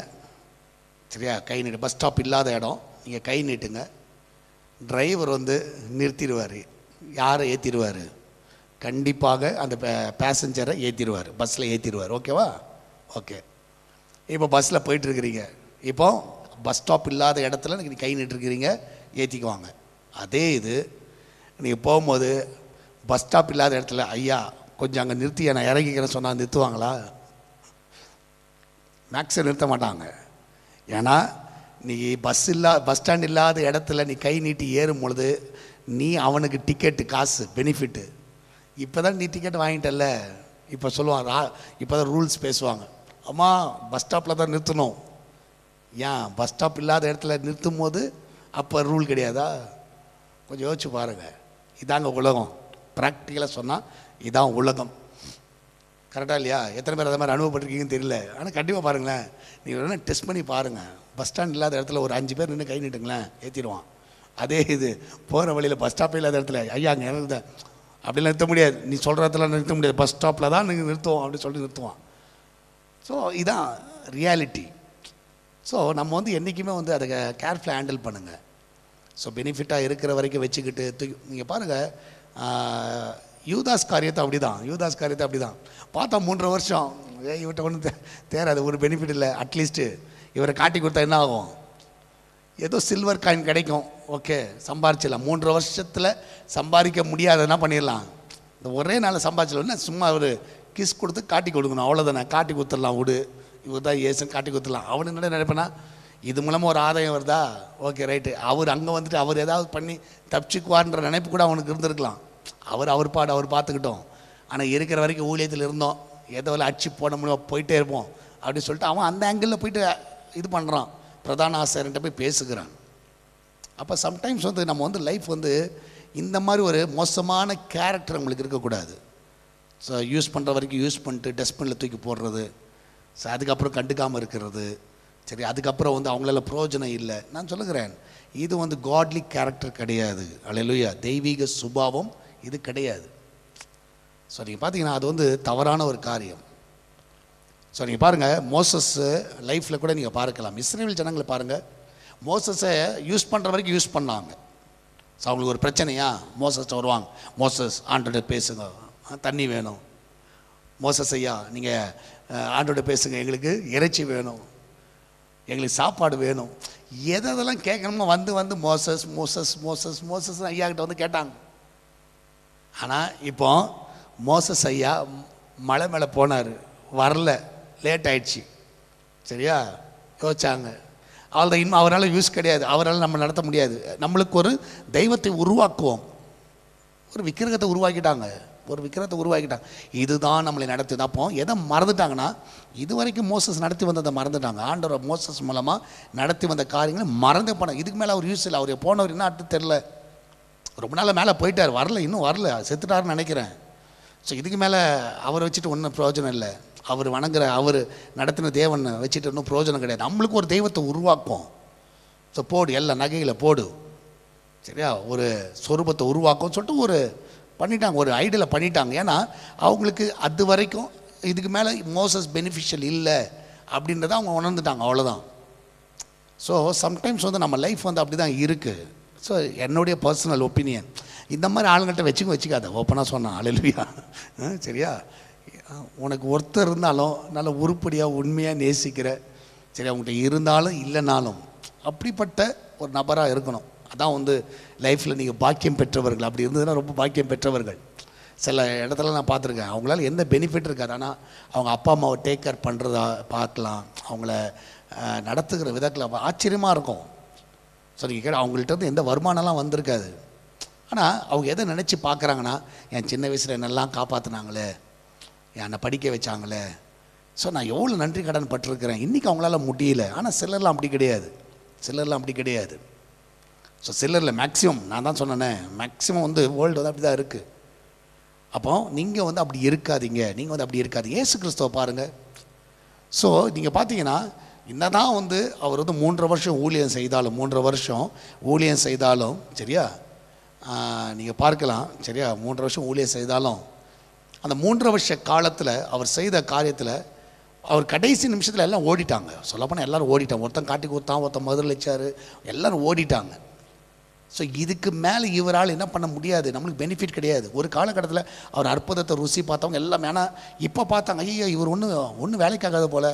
சரியா? கை நீட்டு, பஸ் ஸ்டாப் இல்லாத இடம், நீங்கள் கை நீட்டுங்க. டிரைவர் வந்து நிறுத்திடுவார். யாரை ஏற்றிடுவார்? கண்டிப்பாக அந்த பேசஞ்சரை ஏற்றிடுவார், பஸ்ஸில் ஏற்றிடுவார். ஓகேவா? ஓகே. இப்போ பஸ்ஸில் போயிட்டுருக்கிறீங்க, இப்போ பஸ் ஸ்டாப் இல்லாத இடத்துல நீங்கள் கை நீட்டுருக்கிறீங்க, ஏற்றிக்குவாங்க. அதே இது நீங்கள் போகும்போது பஸ் ஸ்டாப் இல்லாத இடத்துல ஐயா கொஞ்சம் அங்கே நிறுத்தி நான் இறங்கிக்கிறேன்னு சொன்னால் நிறுத்துவாங்களா? மேக்ஸில் நிறுத்த மாட்டாங்க. ஏன்னா நீ பஸ் ஸ்டாண்ட் இல்லாத இடத்துல நீ கை நீட்டி ஏறும் பொழுது நீ அவனுக்கு டிக்கெட்டு காசு பெனிஃபிட்டு. இப்போ தான் நீ டிக்கெட் வாங்கிட்டல, இப்போ சொல்லுவாங்க, இப்போ தான் ரூல்ஸ் பேசுவாங்க. அம்மா பஸ் ஸ்டாப்பில் தான் நிறுத்தணும். ஏன் பஸ் ஸ்டாப் இல்லாத இடத்துல நிறுத்தும் போது அப்போ ரூல் கிடையாதா? கொஞ்சம் யோசிச்சு பாருங்கள். இதாங்க உலகம். ப்ராக்டிக்கலாக சொன்னால் இதான் உலகம். கரெக்டாக இல்லையா? எத்தனை பேர் அதை மாதிரி அனுபவப்பட்டிருக்கீங்கன்னு தெரியல. ஆனால் கண்டிப்பாக பாருங்களேன், நீங்கள் வேணால் டெஸ்ட் பண்ணி பாருங்கள். பஸ் ஸ்டாண்ட் இல்லாத இடத்துல ஒரு 5 பேர் நின்று கை நீட்டுங்களேன், ஏற்றிடுவான். அதே இது போகிற வழியில் பஸ் ஸ்டாப்பே இல்லாத இடத்துல ஐயா அங்கே இறங்குத அப்படிலாம் நிறுத்த முடியாது, நீ சொல்கிற இடத்துல நிறுத்த முடியாது, பஸ் ஸ்டாப்பில் தான் நீங்கள் நிறுத்துவோம் அப்படின்னு சொல்லி நிறுத்துவான். ஸோ இதான் ரியாலிட்டி. ஸோ நம்ம வந்து என்றைக்குமே வந்து அதை கேர்ஃபுல்லாக ஹேண்டில் பண்ணுங்கள். ஸோ பெனிஃபிட்டாக இருக்கிற வரைக்கும் வச்சுக்கிட்டு நீங்கள் பாருங்கள், யூதாஸ் காரியத்தை அப்படி தான் பார்த்தா 3 வருஷம் இவர்கிட்ட ஒன்றும் தேராது, ஒரு பெனிஃபிட் இல்லை. அட்லீஸ்ட்டு இவரை காட்டி கொடுத்தா என்ன ஆகும்? ஏதோ சில்வர் காயின் கிடைக்கும், ஓகே சம்பாரிச்சிடலாம். 3 வருஷத்தில் சம்பாதிக்க முடியாதுன்னா பண்ணிடலாம். இந்த ஒரே நாள் சம்பாதிச்சிடலாம், சும்மா ஒரு கிஸ் கொடுத்து காட்டி கொடுக்கணும், அவ்வளோதானே. காட்டி கொடுத்துடலாம், விடு இவர் தான் ஏசுன்னு காட்டி கொடுத்துடலாம். அவனு என்ன நினைப்பேன்னா, இது மூலமாக ஒரு ஆதாயம் வருதா, ஓகே ரைட்டு, அவர் அங்கே வந்துட்டு அவர் ஏதாவது பண்ணி தப்பிச்சுக்குவார்ன்ற நினைப்பு கூட அவனுக்கு இருந்திருக்கலாம். அவர் பாடு அவர் பார்த்துக்கிட்டோம். ஆனால் இருக்கிற வரைக்கும் ஊழியத்தில் இருந்தோம், ஏதோ அடிச்சு போட முடியும், போயிட்டே இருப்போம் அப்படின்னு சொல்லிட்டு அவன் அந்த ஆங்கிளில் போயிட்டு இது பண்ணுறான், பிரதான ஆசிரியர்கிட்ட போய் பேசுகிறான். அப்போ சம்டைம்ஸ் வந்து நம்ம வந்து லைஃப் வந்து இந்த மாதிரி ஒரு மோசமான கேரக்டர் உங்களுக்கு இருக்கக்கூடாது. ஸோ யூஸ் பண்ணுற வரைக்கும் யூஸ் பண்ணிட்டு டஸ்ட்பினில் தூக்கி போடுறது, ஸோ அதுக்கப்புறம் கண்டுக்காமல் இருக்கிறது, சரி அதுக்கப்புறம் வந்து அவங்களால பிரயோஜனம் இல்லை. நான் சொல்லுகிறேன், இது வந்து காட்லி கேரக்டர் கிடையாது. அல்லேலூயா, தெய்வீக சுபாவம் இது கிடையாது. ஸோ நீங்கள் பார்த்தீங்கன்னா அது வந்து தவறான ஒரு காரியம். ஸோ நீங்கள் பாருங்கள், மோசஸ் லைஃப்பில் கூட நீங்கள் பார்க்கலாம். இஸ்ரேல் ஜனங்களை பாருங்கள், மோசஸை யூஸ் பண்ணுற வரைக்கும் யூஸ் பண்ணாங்க. ஸோ அவங்களுக்கு ஒரு பிரச்சனையா, மோசஸ் வருவாங்க, மோசஸ் ஆண்டோட பேசுங்க, தண்ணி வேணும், மோசஸ் ஐயா நீங்கள் ஆண்டோட பேசுங்க, எங்களுக்கு இறைச்சி வேணும், எங்களுக்கு சாப்பாடு வேணும், எதெல்லாம் கேட்கணுமோ வந்து மோசஸ் மோசஸ் மோசஸ் மோசஸ் ஐயா கிட்ட வந்து கேட்டாங்க. ஆனால் இப்போ மோசஸ் ஐயா மலை மேலே போனார், வரல, லேட் ஆயிடுச்சு, சரியா, யோசிச்சாங்க, அவள் இன்னும் அவரால் யூஸ் கிடையாது, அவரால் நம்ம நடத்த முடியாது, நம்மளுக்கு ஒரு தெய்வத்தை உருவாக்குவோம். ஒரு விக்கிரகத்தை உருவாக்கிட்டாங்க, இதுதான் நம்மளை நடத்தி. அப்போ எதை மறந்துட்டாங்கன்னா, இது வரைக்கும் மோசஸ் நடத்தி வந்ததை மறந்துட்டாங்க. ஆண்டவர் மோசஸ் மூலமாக நடத்தி வந்த காரியங்களை மறந்து போனாங்க. இதுக்கு மேலே அவர் யூஸ் இல்லை. அவர் போனவர் என்ன அடுத்து தெரில, ரொம்ப நாள் மேலே போயிட்டார், இன்னும் வரல, செத்துட்டாருன்னு நினைக்கிறேன். ஸோ இதுக்கு மேலே அவரை வச்சுட்டு ஒன்றும் பிரயோஜனம் இல்லை. அவர் வணங்குற அவர் நடத்தின தேவனை வச்சுட்டு ஒன்றும் பிரயோஜனம் கிடையாது. நம்மளுக்கு ஒரு தெய்வத்தை உருவாக்கும். ஸோ போடு, எல்லா நகைகளை போடு, சரியா, ஒரு சொரூபத்தை உருவாக்கும்னு சொல்லிட்டு ஒரு பண்ணிட்டாங்க, ஒரு ஐடியலை பண்ணிட்டாங்க. ஏன்னா அவங்களுக்கு அது வரைக்கும் இதுக்கு மேலே மோசஸ் பெனிஃபிஷியல் இல்லை அப்படின்றத அவங்க உணர்ந்துட்டாங்க, அவ்வளோதான். ஸோ சம்டைம்ஸ் வந்து நம்ம லைஃப் வந்து அப்படி தான் இருக்குது. ஸோ என்னுடைய பர்சனல் ஒப்பீனியன், இந்த மாதிரி ஆளுங்கள்ட்ட வச்சுக்காத, ஓப்பனாக சொன்னான், அல்லேலூயா, சரியா. உனக்கு ஒருத்தர் இருந்தாலும் நல்ல உருப்படியாக உண்மையாக நேசிக்கிற, சரி அவங்ககிட்ட இருந்தாலும் இல்லைனாலும் அப்படிப்பட்ட ஒரு நபராக இருக்கணும். அதான் வந்து லைஃப்பில் நீங்கள் பாக்கியம் பெற்றவர்கள். அப்படி இருந்ததுன்னா ரொம்ப பாக்கியம் பெற்றவர்கள். சில இடத்துல நான் பார்த்துருக்கேன், அவங்களால எந்த பெனிஃபிட் இருக்காது, ஆனால் அவங்க அப்பா அம்மாவை டேக் கேர் பண்ணுறதா பார்க்கலாம், அவங்கள நடத்துகிற விதத்தில் ஆச்சரியமாக இருக்கும். ஸோ நீங்கள் கேட்ட அவங்கள்ட்ட இருந்து எந்த வருமானம்லாம் வந்திருக்காது, ஆனால் அவங்க எதை நினச்சி பார்க்குறாங்கன்னா, என் சின்ன வயசில் என்னெல்லாம் காப்பாற்றினாங்களே, என்னை படிக்க வச்சாங்களே, ஸோ நான் எவ்வளோ நன்றி கடன் பட்டிருக்கிறேன், இன்றைக்கி அவங்களால முடியல. ஆனால் சிலர்லாம் அப்படி கிடையாது. ஸோ சிலரில் மேக்ஸிமம், நான் தான் சொன்னேனே, மேக்ஸிமம் வந்து வேர்ல்டு வந்து அப்படி தான் இருக்குது. அப்போ நீங்கள் வந்து அப்படி இருக்காதீங்க, இயேசு கிறிஸ்துவை பாருங்கள். ஸோ நீங்கள் பார்த்தீங்கன்னா, என்னதான் வந்து அவர் வந்து 3 வருஷம் ஊழியம் செய்தாலும் சரியா, நீங்கள் பார்க்கலாம், சரியா, 3 வருஷம் ஊழியம் செய்தாலும் அந்த 3 வருஷ காலத்தில் அவர் செய்த காரியத்தில் அவர் கடைசி நிமிஷத்தில் எல்லாம் ஓடிட்டாங்க. சொல்லப்போனால் எல்லோரும் ஓடிட்டாங்க. ஒருத்தன் காட்டி கொடுத்தான், ஒருத்தன் மதுரளிச்சார், எல்லோரும் ஓடிட்டாங்க. ஸோ இதுக்கு மேலே இவரால் என்ன பண்ண முடியாது, நம்மளுக்கு பெனிஃபிட் கிடையாது. ஒரு காலகட்டத்தில் அவர் அற்புதத்தை ருசி பார்த்தவங்க எல்லாம், ஏன்னா இப்போ பார்த்தாங்க, ஐயோ இவர் ஒன்றும் வேலைக்காகாத போல்,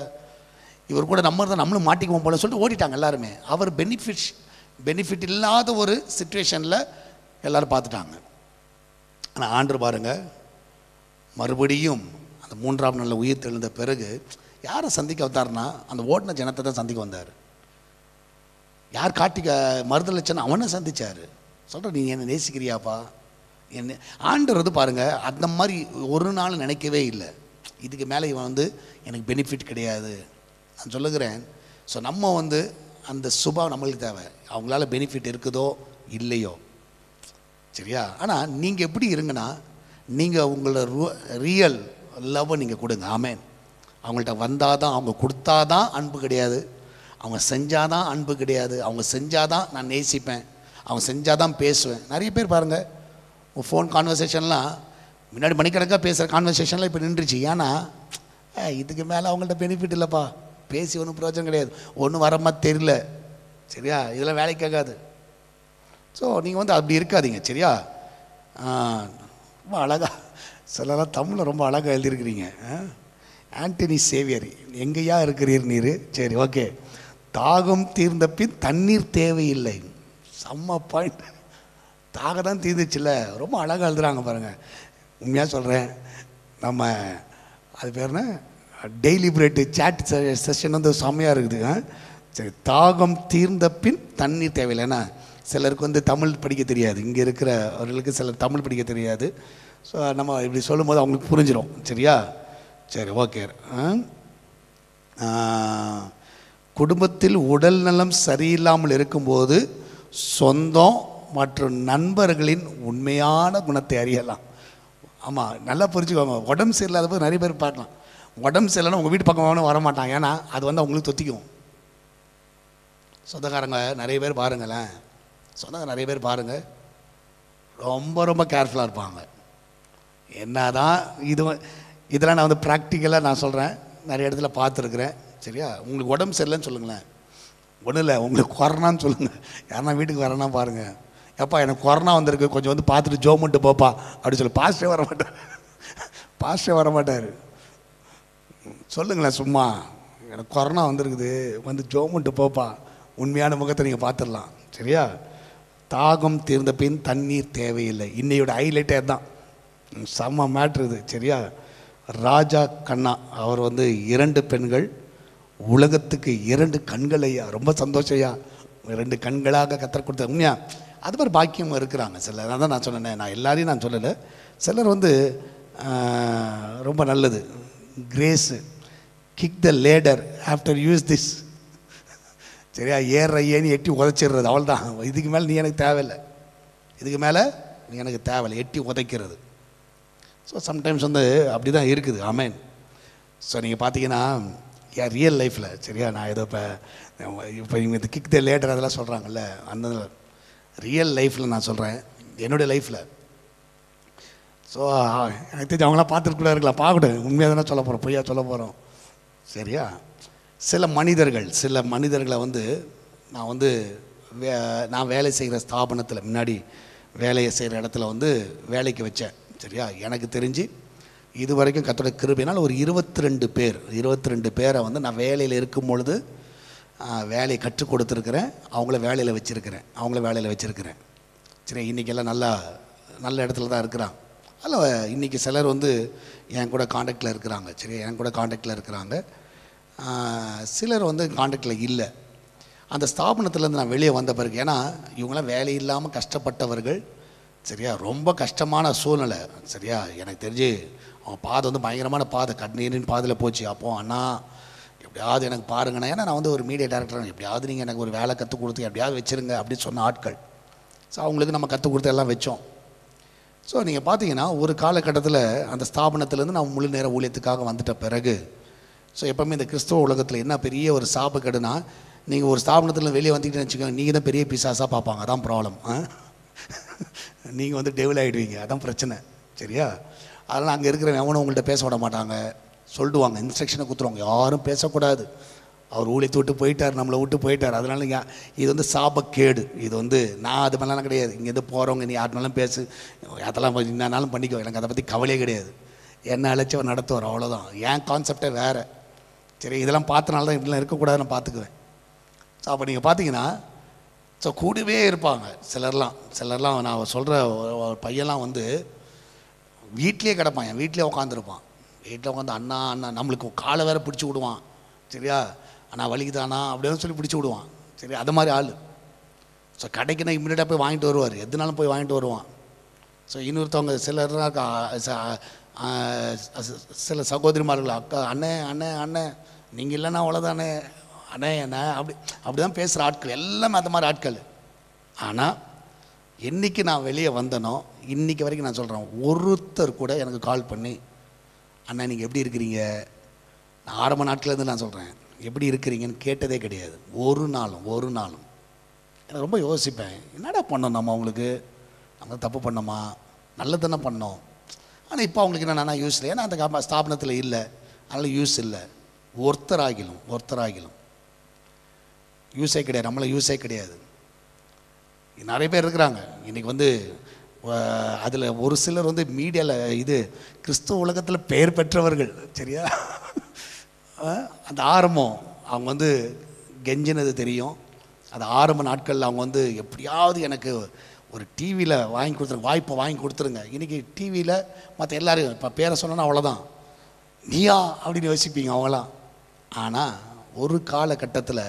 இவர் கூட நம்மளும் மாட்டிக்குவோம் போல சொல்லிட்டு ஓடிட்டாங்க எல்லாருமே. அவர் பெனிஃபிட் இல்லாத ஒரு சிச்சுவேஷனில் எல்லோரும் பார்த்துட்டாங்க. ஆனால் ஆண்டவர் பாருங்கள், மறுபடியும் அந்த 3ஆம் நாளில் உயிர் தெழுந்த பிறகு யாரை சந்திக்க வந்தார்னா, அந்த ஓடின ஜனத்தை தான் சந்திக்க வந்தார். யார் காட்டி மறுதளிச்சன்னு அவனை சந்திச்சார். சொல்கிற, நீ என்னை நேசிக்கிறியாப்பா, என்ன ஆண்டவர் வந்து பாருங்கள், அந்த மாதிரி ஒரு நாள் நினைக்கவே இல்லை, இதுக்கு மேலே இவன் வந்து எனக்கு பெனிஃபிட் கிடையாது. நான் சொல்லுகிறேன், ஸோ நம்ம வந்து அந்த சுபாவம் நம்மளுக்கு தேவை. அவங்களால பெனிஃபிட் இருக்குதோ இல்லையோ, சரியா. ஆனால் நீங்கள் எப்படி இருங்கன்னா, நீங்கள் உங்களோட ரியல் லவ்வை நீங்கள் கொடுங்க. ஆமேன். அவங்கள்ட்ட வந்தால் தான், அவங்க கொடுத்தாதான் அன்பு கிடையாது, அவங்க செஞ்சாதான் அன்பு கிடையாது, அவங்க செஞ்சாதான் நான் நேசிப்பேன், அவங்க செஞ்சாதான் பேசுவேன். நிறைய பேர் பாருங்கள், ஃபோன் கான்வர்சேஷன்லாம் முன்னாடி மணிக்கணக்காக பேசுகிற கான்வர்சேஷன்லாம் இப்போ நின்றுச்சு. ஏன்னா இதுக்கு மேலே அவங்கள்ட்ட பெனிஃபிட் இல்லைப்பா, பேசி ஒன்றும் பிரயோஜனம் கிடையாது, ஒன்றும் வர மாதிரி தெரியல, சரியா, இதெல்லாம் வேலைக்கு ஆகாது. ஸோ நீங்கள் வந்து அப்படி இருக்காதீங்க, சரியா. ரொம்ப அழகாக சிலலாம் தமிழில் ரொம்ப அழகாக எழுதியிருக்கிறீங்க. ஆண்டனி சேவியர், எங்கேயா இருக்கிறீர் நீர், சரி ஓகே. தாகம் தீர்ந்த பின் தண்ணீர் தேவையில்லை. செம்ம பாயிண்ட். தாகம் தான் தீர்ந்துச்சுல்ல. ரொம்ப அழகாக எழுதுறாங்க பாருங்கள். உண்மையாக சொல்கிறேன், நம்ம அது பேர் என்ன, டெய்லி பிரெட் சேட் செஷன் வந்து செம்மையாக இருக்குது. சரி, தாகம் தீர்ந்த பின் தண்ணீர் தேவையில்லை. ஏன்னா சிலருக்கு வந்து தமிழ் படிக்க தெரியாது, இங்கே இருக்கிறவர்களுக்கு சிலர் தமிழ் படிக்க தெரியாது. ஸோ நம்ம இப்படி சொல்லும்போது அவங்களுக்கு புரிஞ்சிடும். சரியா? சரி, ஓகே. குடும்பத்தில் உடல் நலம் சரியில்லாமல் இருக்கும்போது சொந்தம் மற்றும் நண்பர்களின் உண்மையான குணத்தை அறியலாம். ஆமாம், நல்லா புரிஞ்சுக்கோங்க. உடம்பு சரியில்லாத போது நிறைய பேர் பார்க்கலாம். உடம்பு சரியில்லைன்னா உங்கள் வீட்டு பக்கம் வரமாட்டாங்க. ஏன்னா அது வந்து அவங்களுக்கு தொத்திக்கும். சொந்தக்காரங்க நிறைய பேர் பாருங்களேன், சொந்தக்காரங்க நிறைய பேர் பாருங்கள், ரொம்ப ரொம்ப கேர்ஃபுல்லாக இருப்பாங்க. என்ன தான் இதெல்லாம் நான் வந்து ப்ராக்டிக்கலாக நான் சொல்கிறேன், நிறைய இடத்துல பார்த்துருக்குறேன். சரியா? உங்களுக்கு உடம்பு சரியில்லைன்னு சொல்லுங்களேன், ஒன்றும் இல்லை, உங்களுக்கு கொரோனான்னு சொல்லுங்கள். யாருன்னா வீட்டுக்கு வரேன்னா பாருங்கள், எப்பா எனக்கு கொரோனா வந்திருக்கு, கொஞ்சம் வந்து பார்த்துட்டு ஜோ மட்டும் போப்பா அப்படின்னு சொல்லி பாஸ்டே வர மாட்டார். சொல்லுங்களேன், சும்மா எனக்கு கொரோனா வந்திருக்குது, வந்து ஜோ மட்டும் போப்பா, உண்மையான முகத்தை நீங்கள் பார்த்துடலாம். சரியா? தாகம் தீர்ந்த பின் தண்ணீர் தேவையில்லை. இன்னையோட ஹைலைட்டே தான், செம்ம மேட்ரு இது. சரியா? ராஜா கண்ணா அவர் வந்து 2 பெண்கள், உலகத்துக்கு 2 கண்கள் ஐயா. ரொம்ப சந்தோஷம் ஐயா, 2 கண்களாக கத்தர் கொடுத்த. உண்மையா அது மாதிரி பாக்கியம் இருக்கிறாங்க சிலர். அதான் நான் சொன்னேன், நான் எல்லாரையும் நான் சொல்லலை. சிலர் வந்து ரொம்ப நல்லது. Grace kick the ladder after use this. சரியா? ஏன்னு எட்டி உதைச்சிடுறது, அவள் தான். இதுக்கு மேலே நீ எனக்கு தேவையில்லை, இதுக்கு மேலே நீ எனக்கு தேவையில்லை, எட்டி உதைக்கிறது. ஸோ சம்டைம்ஸ் வந்து அப்படி தான் இருக்குது. ஆமேன். ஸோ நீங்கள் பார்த்தீங்கன்னா என் ரியல் லைஃப்பில், சரியா, நான் ஏதோ இப்போ இவங்க இந்த கிக் த லேடர் அதெல்லாம் சொல்கிறாங்கல்ல, அந்த ரியல் லைஃப்பில் நான் சொல்கிறேன், என்னுடைய லைஃப்பில். ஸோ எனக்கு தெரிஞ்சு அவங்களாம் பார்த்துட்டு கூட இருக்கலாம், பார்க்கக்கூடாது, உண்மையாக தானே சொல்ல போகிறோம், பொய்யா சொல்ல போகிறோம். சரியா? சில மனிதர்களை வந்து நான் வந்து நான் வேலை செய்கிற ஸ்தாபனத்தில், முன்னாடி வேலையை செய்கிற இடத்துல வந்து வேலைக்கு வச்சேன். சரியா? எனக்கு தெரிஞ்சு இது வரைக்கும் கர்த்தருடைய கிருபையினால் ஒரு 22 பேரை வந்து நான் வேலையில் இருக்கும் பொழுது வேலையை கற்றுக் கொடுத்துருக்குறேன், அவங்கள வேலையில் வச்சுருக்கிறேன். சரி, இன்றைக்கெல்லாம் நல்ல இடத்துல தான் இருக்கிறான். அதில் இன்றைக்கி சிலர் வந்து என் கூட காண்டாக்டில் இருக்கிறாங்க. சரி, என் கூட காண்டாக்டில் இருக்கிறாங்க. சிலர் வந்து காண்டாக்டில் இல்லை. அந்த ஸ்தாபனத்துலேருந்து நான் வெளியே வந்த பிறகு, ஏன்னா இவங்களாம் வேலை இல்லாமல் கஷ்டப்பட்டவர்கள். சரியா? ரொம்ப கஷ்டமான சூழ்நிலை. சரியா? எனக்கு தெரிஞ்சு அவன் பாதை வந்து பயங்கரமான பாதை, கண்ணீரின் பாதையில் போச்சு. அப்போது அண்ணா எப்படியாவது எனக்கு பாருங்கண்ணா, ஏன்னா நான் வந்து ஒரு மீடியா டைரக்டர், எப்படியாவது நீங்கள் எனக்கு ஒரு வேலை கற்றுக் கொடுத்து எப்படியாவது வச்சுருங்க அப்படின்னு சொன்ன ஆட்கள். ஸோ அவங்களுக்கு நம்ம கற்றுக் கொடுத்து எல்லாம் வச்சோம். ஸோ நீங்கள் பார்த்தீங்கன்னா ஒரு காலகட்டத்தில் அந்த ஸ்தாபனத்துலேருந்து நான் முழு நேர ஊழியத்துக்காக வந்துட்ட பிறகு, ஸோ எப்போவுமே இந்த கிறிஸ்தவ உலகத்தில் என்ன பெரிய ஒரு சாபக்கேடுனா, நீங்கள் ஒரு ஸ்தாபனத்தில் வெளியே வந்துக்கிட்டேன்னு வச்சுக்கோங்க, நீங்கள் தான் பெரிய பிசாசாக பார்ப்பாங்க. அதான் ப்ராப்ளம். நீங்கள் வந்து டெவல் ஆகிடுவீங்க, அதான் பிரச்சனை. சரியா? அதனால் அங்கே இருக்கிறவங்க எவனும் உங்கள்கிட்ட பேச விட மாட்டாங்க, சொல்லிடுவாங்க, இன்ஸ்ட்ரக்ஷனை கொடுத்துருவாங்க, யாரும் பேசக்கூடாது, அவர் ஊழியத்தை விட்டு போயிட்டார், நம்மளை விட்டு போயிட்டார். அதனால இது வந்து சாபக்கேடு. இது வந்து நான் அது மாதிரிலாம் கிடையாது. இங்கேருந்து போகிறவங்க நீ யாருனாலும் பேசு, அதெல்லாம் என்னன்னாலும் பண்ணிக்கோ, எனக்கு அதை பற்றி கவலையே கிடையாது. என்ன அழைச்சவர் நடத்துவார், அவ்வளோதான். என் கான்செப்டே வேறு. சரி, இதெல்லாம் பார்த்தனால தான் இப்படிலாம் இருக்கக்கூடாது, நான் பார்த்துக்குவேன். ஸோ அப்போ நீங்கள் பார்த்தீங்கன்னா, ஸோ கூடவே இருப்பாங்க சிலர்லாம். நான் சொல்கிற ஒரு பையன்லாம் வந்து வீட்லேயே கிடப்பான், என் வீட்டிலே உட்காந்துருப்பான். வீட்டில் உட்காந்து அண்ணா நம்மளுக்கு காலை வேறு பிடிச்சி விடுவான். சரியா? அண்ணா வலிக்குதானா அப்படின்னு சொல்லி பிடிச்சி விடுவான். சரி, அது மாதிரி ஆள். ஸோ கடைக்குன்னா இம்மிடியட்டாக போய் வாங்கிட்டு வருவார், எதுனாலும் போய் வாங்கிட்டு வருவான். ஸோ இன்னொருத்தவங்க சில சகோதரிமார்கள், அக்கா அண்ணே நீங்கள் இல்லைன்னா அவ்வளோதானே அண்ணே என்ன அப்படி தான் பேசுகிற ஆட்கள் எல்லாமே அந்த மாதிரி ஆட்கள். ஆனால் என்றைக்கு நான் வெளியே வந்தனோ இன்றைக்கி வரைக்கும் நான் சொல்கிறேன், ஒருத்தர் கூட எனக்கு கால் பண்ணி அண்ணா நீங்கள் எப்படி இருக்கிறீங்க, நான் ஆரம்ப நாட்கள்லேருந்து நான் சொல்கிறேன், எப்படி இருக்கிறீங்கன்னு கேட்டதே கிடையாது. ஒரு நாளும் எனக்கு ரொம்ப யோசிப்பேன், என்னடா பண்ணோம் நம்ம அவங்களுக்கு, நம்ம தப்பு பண்ணோமா, நல்லது தானே பண்ணோம். ஆனால் இப்போ அவங்களுக்கு என்னென்னா யூஸ் இல்லை, ஏன்னா அந்த ஸ்தாபனத்தில் இல்லை, அதனால் யூஸ் இல்லை. ஒருத்தராகிலும் யூஸே கிடையாது, நம்மளை யூஸே கிடையாது. நிறைய பேர் இருக்கிறாங்க இன்றைக்கி வந்து. அதில் ஒரு சிலர் வந்து மீடியாவில் கிறிஸ்துவ உலகத்தில் பெயர் பெற்றவர்கள். சரியா? அந்த ஆரம்பம் அவங்க வந்து கெஞ்சினது தெரியும். அது ஆரம்ப நாட்களில் அவங்க வந்து எப்படியாவது எனக்கு ஒரு டிவியில் வாங்கி கொடுத்துருங்க, வாய்ப்பை வாங்கி கொடுத்துருங்க. இன்றைக்கி டிவியில் மற்ற எல்லோரும் இப்போ பேரை சொன்னோன்னா அவ்வளோதான், நீயா அப்படின்னு யோசிப்பீங்க அவங்களாம். ஆனால் ஒரு காலகட்டத்தில்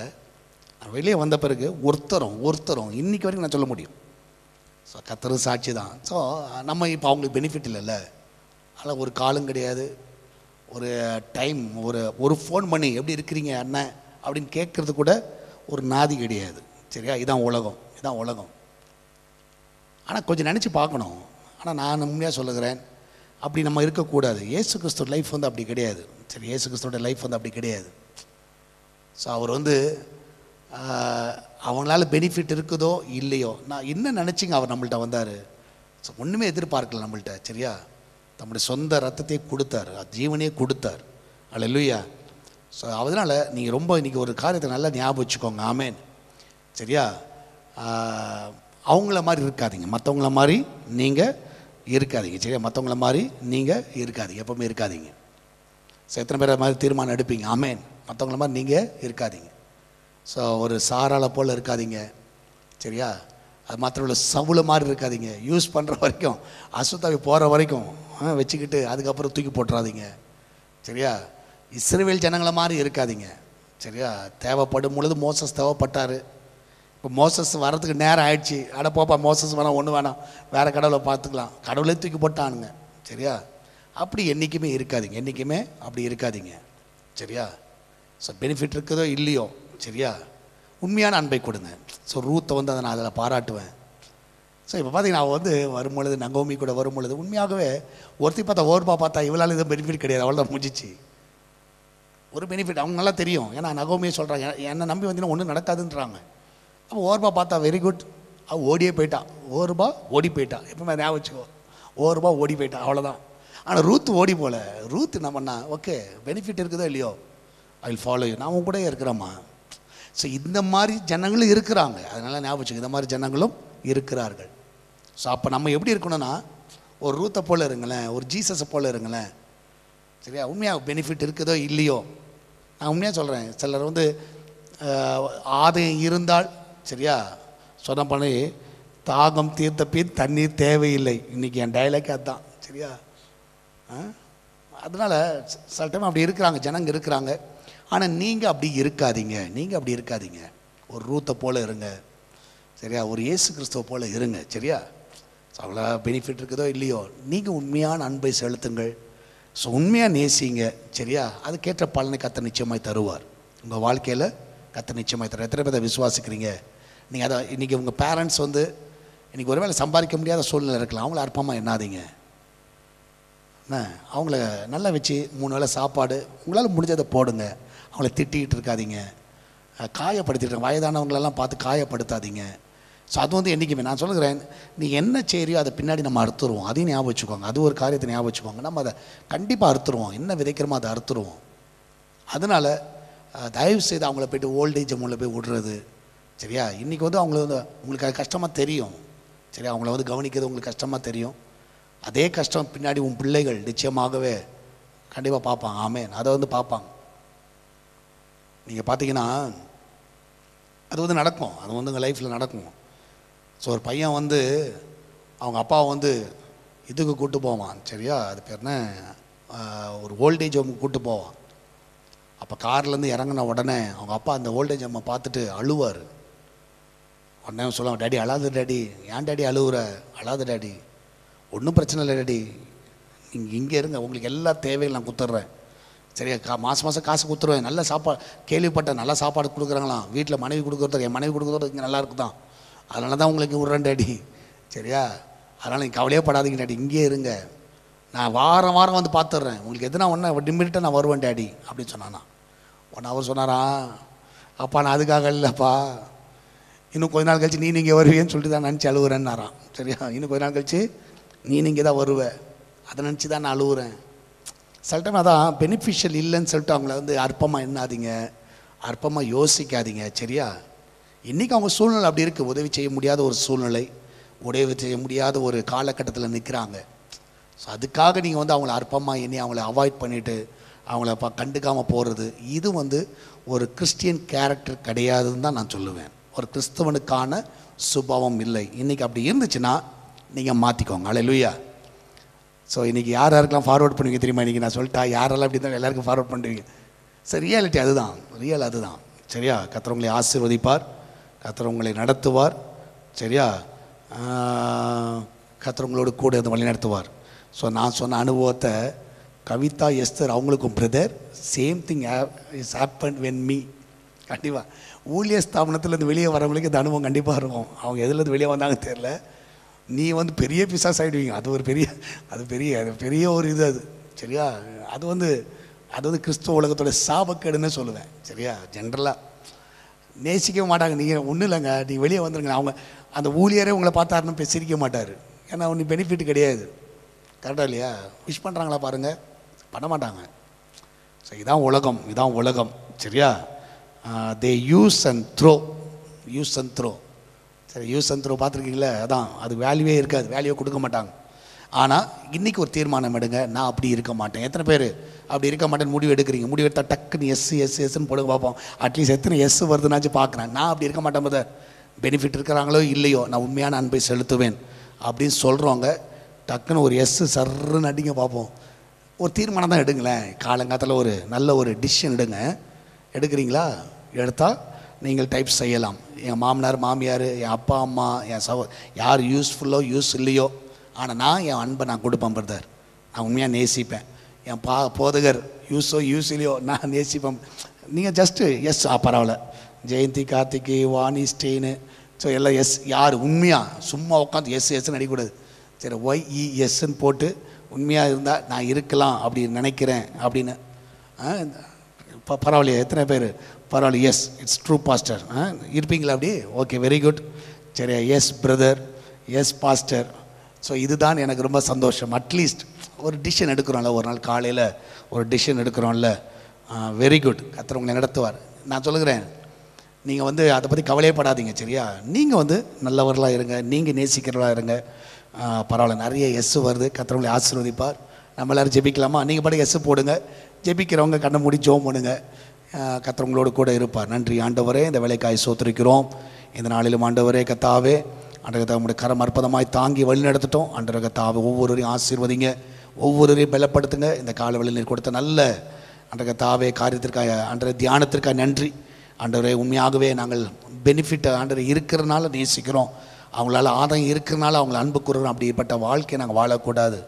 வெளியே வந்த பிறகு ஒருத்தரும் இன்றைக்கி வரைக்கும் நான் சொல்ல முடியும். ஸோ கர்த்தர் சாட்சி தான். ஸோ நம்ம இப்போ அவங்களுக்கு பெனிஃபிட் இல்லைல்ல, அதில் ஒரு காலும் கிடையாது, ஒரு டைம் ஒரு ஃபோன் பண்ணி எப்படி இருக்கிறீங்க அண்ணன் அப்படின்னு கேட்குறது கூட ஒரு நாதி கிடையாது. சரியா? இதான் உலகம். ஆனால் கொஞ்சம் நினச்சி பார்க்கணும். ஆனால் நான் உண்மையாக சொல்லுகிறேன், அப்படி நம்ம இருக்கக்கூடாது. இயேசு கிறிஸ்துவோட லைஃப் வந்து அப்படி கிடையாது. சரி, இயேசு கிறிஸ்துவோட லைஃப் வந்து அப்படி கிடையாது. ஸோ அவர் வந்து அவங்களால பெனிஃபிட் இருக்குதோ இல்லையோ, நான் என்ன நினச்சிங்க அவர் நம்மள்ட்ட வந்தார். ஸோ ஒன்றுமே எதிர்பார்க்கல நம்மள்ட்ட. சரியா? நம்முடைய சொந்த ரத்தத்தையே கொடுத்தார், ஜீவனையே கொடுத்தார். அல்லேலூயா. ஸோ அதனால் நீங்கள் ரொம்ப இன்றைக்கி ஒரு காரியத்தை நல்லா ஞாபகம் வச்சுக்கோங்க. ஆமேன். சரியா? அவங்கள மாதிரி இருக்காதீங்க, மற்றவங்கள மாதிரி நீங்கள் இருக்காதீங்க. சரியா? மற்றவங்கள மாதிரி நீங்கள் இருக்காதீங்க, எப்போவுமே இருக்காதீங்க. ஸோ எத்தனை பேர் மாதிரி தீர்மானம் எடுப்பீங்க? ஆமேன். மற்றவங்கள மாதிரி நீங்கள் இருக்காதீங்க. ஸோ ஒரு சாராளை போல் இருக்காதீங்க. சரியா? அது மாத்திரம் இல்லை, சவுளை மாதிரி இருக்காதீங்க. யூஸ் பண்ணுற வரைக்கும், அசுத்தாவி போகிற வரைக்கும் வச்சுக்கிட்டு அதுக்கப்புறம் தூக்கி போட்டுறாதீங்க. சரியா? இஸ்ரவேல் ஜனங்களை மாதிரி இருக்காதீங்க. சரியா? தேவைப்படும் பொழுது மோசஸ் தேவைப்பட்டார். இப்போ மோசஸ் வர்றதுக்கு நேரம் ஆயிடுச்சு. அட போப்பா, மோசஸ் வேணாம், ஒன்று வேணாம், வேறு கடவுளை பார்த்துக்கலாம், கடவுளே தூக்கி போட்டானுங்க. சரியா? அப்படி என்றைக்குமே இருக்காதீங்க. சரியா? ஸோ பெனிஃபிட் இருக்குதோ இல்லையோ, சரியா, உண்மையான அன்பை கொடுங்க. ஸோ ரூத்தை வந்து அதை நான் அதில் பாராட்டுவேன். ஸோ இப்போ பார்த்தீங்கன்னா அவள் வந்து வரும்பொழுது, நகோமி கூட வரும்பொழுது உண்மையாகவே ஒருத்தி பார்த்தா ஓர்பா பார்த்தா இவளால் எதுவும் பெனிஃபிட் கிடையாது, அவள் தான் முடிஞ்சிச்சு. ஒரு பெனிஃபிட் அவங்க நல்லா தெரியும். ஏன்னா நகோமியே சொல்கிறாங்க, என்னை நம்பி வந்தீங்கன்னா ஒன்றும் நடக்காதுன்றாங்க. அப்போ ஓர்பா பார்த்தா வெரி குட், அவள் ஓடியே போயிட்டா. ஓடி போயிட்டா. எப்பவுமே ஞாபகம் வச்சுக்கோ, ஓடி போயிட்டா, அவ்வளோதான். ஆனால் ரூத் ஓடி போல. ரூத் என்ன பண்ணா, ஓகே பெனிஃபிட் இருக்குதோ இல்லையோ, ஐ வில் ஃபாலோ யூ, நான் உன் கூட இருக்கிறேம்மா. ஸோ இந்த மாதிரி ஜனங்களும் இருக்கிறாங்க. அதனால் ஞாபகம் வச்சுக்கோ, இந்த மாதிரி ஜனங்களும் இருக்கிறார்கள். ஸோ அப்போ நம்ம எப்படி இருக்கணும்னா, ஒரு ரூத்தை போல் இருங்களேன், ஒரு ஜீசஸை போல் இருங்களேன். சரியா? உண்மையாக பெனிஃபிட் இருக்குதோ இல்லையோ, நான் உண்மையாக சொல்கிறேன். சிலர் வந்து ஆதாயம் இருந்தால், சரியா, சொன்ன பண்ணி தாகம் தீர்த்த பின் தண்ணீர் தேவையில்லை. இன்றைக்கி என் டைலாக் அதுதான். சரியா? அதனால் சில டைம் அப்படி இருக்கிறாங்க, ஜனங்க இருக்கிறாங்க. ஆனால் நீங்கள் அப்படி இருக்காதீங்க. ஒரு ரூத்தை போல் இருங்க. சரியா? ஒரு இயேசு கிறிஸ்துவ போல் இருங்க. சரியா? ஸோ அவ்வளோ பெனிஃபிட் இருக்குதோ இல்லையோ, நீங்கள் உண்மையான அன்பை செலுத்துங்கள். ஸோ உண்மையாக நேசிங்க. சரியா? அதுக்கேற்ற பலனை கர்த்தர் நிச்சயமாய் தருவார். உங்கள் வாழ்க்கையில் கர்த்தர் நிச்சயமாய் தருவார். எத்தனை பேரை விசுவாசிக்கிறீங்க? நீங்கள் அதை இன்றைக்கி உங்கள் பேரண்ட்ஸ் வந்து இன்றைக்கி ஒருவேளை சம்பாதிக்க முடியாத சூழ்நிலை இருக்கலாம். அவங்கள அற்பமாக எண்ணாதீங்க. அவங்கள நல்லா வச்சு 3 வேளை சாப்பாடு உங்களால் முடிஞ்சதை போடுங்க. அவங்கள திட்டிகிட்டு இருக்காதீங்க, காயப்படுத்திட்டு வயதானவங்களெல்லாம் பார்த்து காயப்படுத்தாதீங்க. ஸோ அது வந்து என்றைக்குமே நான் சொல்லுகிறேன், நீ என்ன செய்கிறியோ அதை பின்னாடி நம்ம அறுத்துருவோம். அதையும் ஞாபகம் வச்சுக்கோங்க. அது ஒரு காரியத்தை ஞாபகம் வச்சுக்கோங்க. நம்ம அதை கண்டிப்பாக அறுத்துருவோம். என்ன விதைக்கிறோமோ அதை அறுத்துருவோம். அதனால் தயவு செய்து அவங்கள போய்ட்டு ஓல்டேஜ் ஹோமில் போய் விடுறது. சரியா? இன்றைக்கி வந்து அவங்கள வந்து உங்களுக்கு அது கஷ்டமாக தெரியும். சரியா? அவங்கள வந்து கவனிக்கிறது உங்களுக்கு கஷ்டமாக தெரியும். அதே கஷ்டம் பின்னாடி உன் பிள்ளைகள் நிச்சயமாகவே கண்டிப்பாக பார்ப்பாங்க. ஆமேன். அதை வந்து பார்ப்பாங்க. நீங்கள் பார்த்தீங்கன்னா அது வந்து நடக்கும். அது வந்து உங்கள் லைஃப்பில் நடக்கும். ஸோ ஒரு பையன் வந்து அவங்க அப்பாவை வந்து இதுக்கு கூப்பிட்டு போவான். சரியா? அது பேர் என்ன, ஒரு ஓல்டேஜ் ஹோமுக்கு கூப்பிட்டு போவான். அப்போ கார்லேருந்து இறங்கின உடனே அவங்க அப்பா அந்த ஓல்டேஜ் ஹோமை பார்த்துட்டு அழுவார். உடனே சொல்லுவாங்க, டேடி அழாத டேடி, ஏன் டேடி அழாத டேடி, ஒன்றும் பிரச்சனை இல்லை டேடி, நீங்கள் இங்கே இருங்க, உங்களுக்கு எல்லா தேவையும் நான் கொடுத்துட்றேன். சரியா? மாதம் காசு கொடுத்துருவேன். நல்ல சாப்பாடு கேள்விப்பட்டேன், நல்லா சாப்பாடு கொடுக்குறாங்களாம். வீட்டில் மனைவி கொடுக்குறது, என் மனைவி கொடுக்குறது இங்கே நல்லா இருக்குதான், அதனால தான் உங்களுக்கு விட்றேன் டேடி. சரியா? அதனால் நீங்கள் கவலையே படாதீங்க டேடி, இங்கே இருங்க, நான் வாரம் வந்து பார்த்துட்றேன், உங்களுக்கு எதுனா ஒன்று டிமிட்டாக நான் வருவேன் டேடி அப்படின்னு சொன்னானா. உடனே அவர் சொன்னாரா, அப்பா நான் அதுக்காக இல்லைப்பா, இன்னும் கொஞ்ச நாள் கழிச்சு நீங்கள் வருவேன்னு சொல்லிட்டு தான் நினச்சி அழுகுறேன்னாரான். சரியா? இன்னும் கொஞ்ச நாள் கழிச்சு நீங்கள் தான் வருவேன், அதை நினச்சி தான் நான் அழுகுறேன். சில டைம் அதான் பெனிஃபிஷியல் இல்லைன்னு சொல்லிட்டு அவங்கள வந்து அற்பமாக எண்ணாதீங்க, அற்பமாக யோசிக்காதீங்க. சரியா? இன்றைக்கி அவங்க சூழ்நிலை அப்படி இருக்குது. உதவி செய்ய முடியாத ஒரு சூழ்நிலை, உதவி செய்ய முடியாத ஒரு காலகட்டத்தில் நிற்கிறாங்க. ஸோ அதுக்காக நீங்கள் வந்து அவங்கள அற்பமாக எண்ணி அவங்கள அவாய்ட் பண்ணிவிட்டு அவங்கள கண்டுக்காமல் போகிறது, இது வந்து ஒரு கிறிஸ்டியன் கேரக்டர் கிடையாதுன்னு தான் நான் சொல்லுவேன். ஒரு கிறிஸ்தவனுக்கான சுபாவம் இல்லை. இன்றைக்கி அப்படி இருந்துச்சுன்னா நீங்கள் மாற்றிக்கோங்க. அல்லேலூயா. ஸோ இன்றைக்கி யார் யாருக்கெல்லாம் ஃபார்வர்ட் பண்ணுவீங்க தெரியுமா? இன்றைக்கி நான் சொல்லிட்டா யாரெல்லாம் அப்படி தான் எல்லாருக்கும் ஃபார்வர்ட் பண்ணுவீங்க. சரி, ரியாலிட்டி அதுதான், ரியல் அதுதான். சரியா? கர்த்தர் உங்களை ஆசீர்வதிப்பார், கர்த்தர் உங்களை நடத்துவார். சரியா? கர்த்தர் உங்களோடு கூட இருந்து வழி நடத்துவார். ஸோ நான் சொன்ன அனுபவத்தை கவிதா, எஸ்தர் அவங்களுக்கும் brother same thing is happen when me. கண்டிப்பாக ஊழிய ஸ்தாபனத்துலேருந்து வெளியே வரவங்களுக்கு இந்த அனுபவம் கண்டிப்பாக இருக்கும். அவங்க எதுலேருந்து வெளியே வந்தாங்க தெரில. நீ வந்து பெரிய பிசாஸ் ஆகிடுவீங்க. அது ஒரு பெரிய ஒரு இது அது. சரியா? அது வந்து கிறிஸ்துவ உலகத்தோட சாபக்கேடுன்னு சொல்லுவேன். சரியா? ஜென்ரலாக நேசிக்க மாட்டாங்க. நீங்கள் ஒன்றும் இல்லைங்க, நீங்கள் வெளியே வந்துருங்க. அவங்க அந்த ஊழியரே உங்களை பார்த்தாருன்னு சிரிக்க மாட்டார். ஏன்னா ஒன்று பெனிஃபிட் கிடையாது. கரெக்டாக இல்லையா? விஷ் பண்ணுறாங்களா பாருங்கள், பண்ண மாட்டாங்க. ஸோ இதான் உலகம். சரியா? They use and throw. சரி, யூஸ் அண்ட் த்ரோ பார்த்துருக்கீங்களே? அதான், அது வேல்யூவே இருக்காது, வேல்யூவே கொடுக்க மாட்டாங்க. ஆனால் இன்றைக்கி ஒரு தீர்மானம் எடுங்க, நான் அப்படி இருக்க மாட்டேன். எத்தனை பேர் அப்படி இருக்க மாட்டேன்னு முடிவு எடுக்கிறீங்க? முடிவு எடுத்தால் டக்குன்னு எஸ்ன்னு போடுங்க பார்ப்போம். அட்லீஸ்ட் எத்தனை எஸ் வருதுன்னாச்சும் பார்க்குறேன். நான் அப்படி இருக்க மாட்டேன் பதர். பெனிஃபிட் இருக்கிறாங்களோ இல்லையோ, நான் உண்மையான அன்பை செலுத்துவேன் அப்படின்னு சொல்கிறவங்க டக்குன்னு ஒரு சர்ன்னு அடிங்க பார்ப்போம். ஒரு தீர்மானம் தான் எடுங்களேன். காலங்காலத்தில் ஒரு நல்ல ஒரு டிசிஷன் எடுக்கிறீங்களா? எடுத்தால் நீங்கள் டைப் செய்யலாம். என் மாமனார் மாமியார், என் அப்பா அம்மா, என் யார் யூஸ்ஃபுல்லோ யூஸ் இல்லையோ, ஆனால் நான் என் அன்பை நான் கொடுப்பேன் பிரதர். நான் உண்மையாக நேசிப்பேன். என் போதகர் யூஸ் இல்லையோ நான் நேசிப்பேன். நீங்கள் ஜஸ்ட்டு எஸ் பரவாயில்ல. ஜெயந்தி, கார்த்திகை, வாணி, ஸ்டெயினு, ஸோ எல்லாம் எஸ். யார் உண்மையாக சும்மா உட்காந்து எஸ்ன்னு அடிக்கூடாது. சரி, ஒய்இஎஸ்ன்னு போட்டு உண்மையாக இருந்தால் நான் இருக்கலாம் அப்படி நினைக்கிறேன் அப்படின்னு பரவாயில்லையா? எத்தனை பேர் பரவாயில்ல, எஸ் இட்ஸ் ட்ரூ பாஸ்டர் இருப்பீங்களா? அப்படி ஓகே, வெரி குட். சரி, yes brother, yes pastor. So இதுதான் எனக்கு ரொம்ப சந்தோஷம். அட்லீஸ்ட் ஒரு டிசிஷன் எடுக்கிறோம்ல, ஒரு நாள் காலையில் ஒரு டிசிஷன் எடுக்கிறோம்ல. Very good. கர்த்தர் உங்களை நடத்துவார். நான் சொல்லுகிறேன், நீங்கள் வந்து அதை பற்றி கவலையப்படாதீங்க. சரியா? நீங்கள் வந்து நல்லவர்களாக இருங்க, நீங்கள் நேசிக்கிறவர்களாக இருங்க. பரவாயில்ல, நிறைய எஸ் வருது. கர்த்தர் உங்களை ஆசீர்வதிப்பார். நம்ம எல்லோரும் ஜெபிக்கலாமா? நீங்கள் பாட்டு எஸ் போடுங்க. ஜெபிக்கிறவங்க கண்ணை மூடி ஜெபம் பண்ணுங்க. கர்த்தர் உங்களோடு கூட இருப்பார். நன்றி ஆண்டவரே, இந்த வேலைக்காய் சோத்திருக்கிறோம். இந்த நாளிலும் ஆண்டவரே கர்த்தாவே, ஆண்டவரே உங்களுடைய கரம் அற்புதமாய் தாங்கி வழி நடத்திட்டோம். ஆண்டவரே கர்த்தாவே, ஒவ்வொருவரையும் ஆசீர்வதிங்க, ஒவ்வொருவரையும் பலப்படுத்துங்க. இந்த காலவெளியில் நீர் கொடுத்த நல்ல ஆண்டவரே கர்த்தாவே காரியத்திற்காக, ஆண்டவரே தியானத்திற்காக நன்றி. ஆண்டவரே உண்மையாகவே நாங்கள் பெனிஃபிட் ஆண்டவரே இருக்கிறனால நேசிக்கிறோம். அவங்களால ஆதாயம் இருக்கிறனால அவங்கள அன்பு கூறுறோம். அப்படிப்பட்ட வாழ்க்கையை நாங்கள் வாழக்கூடாது.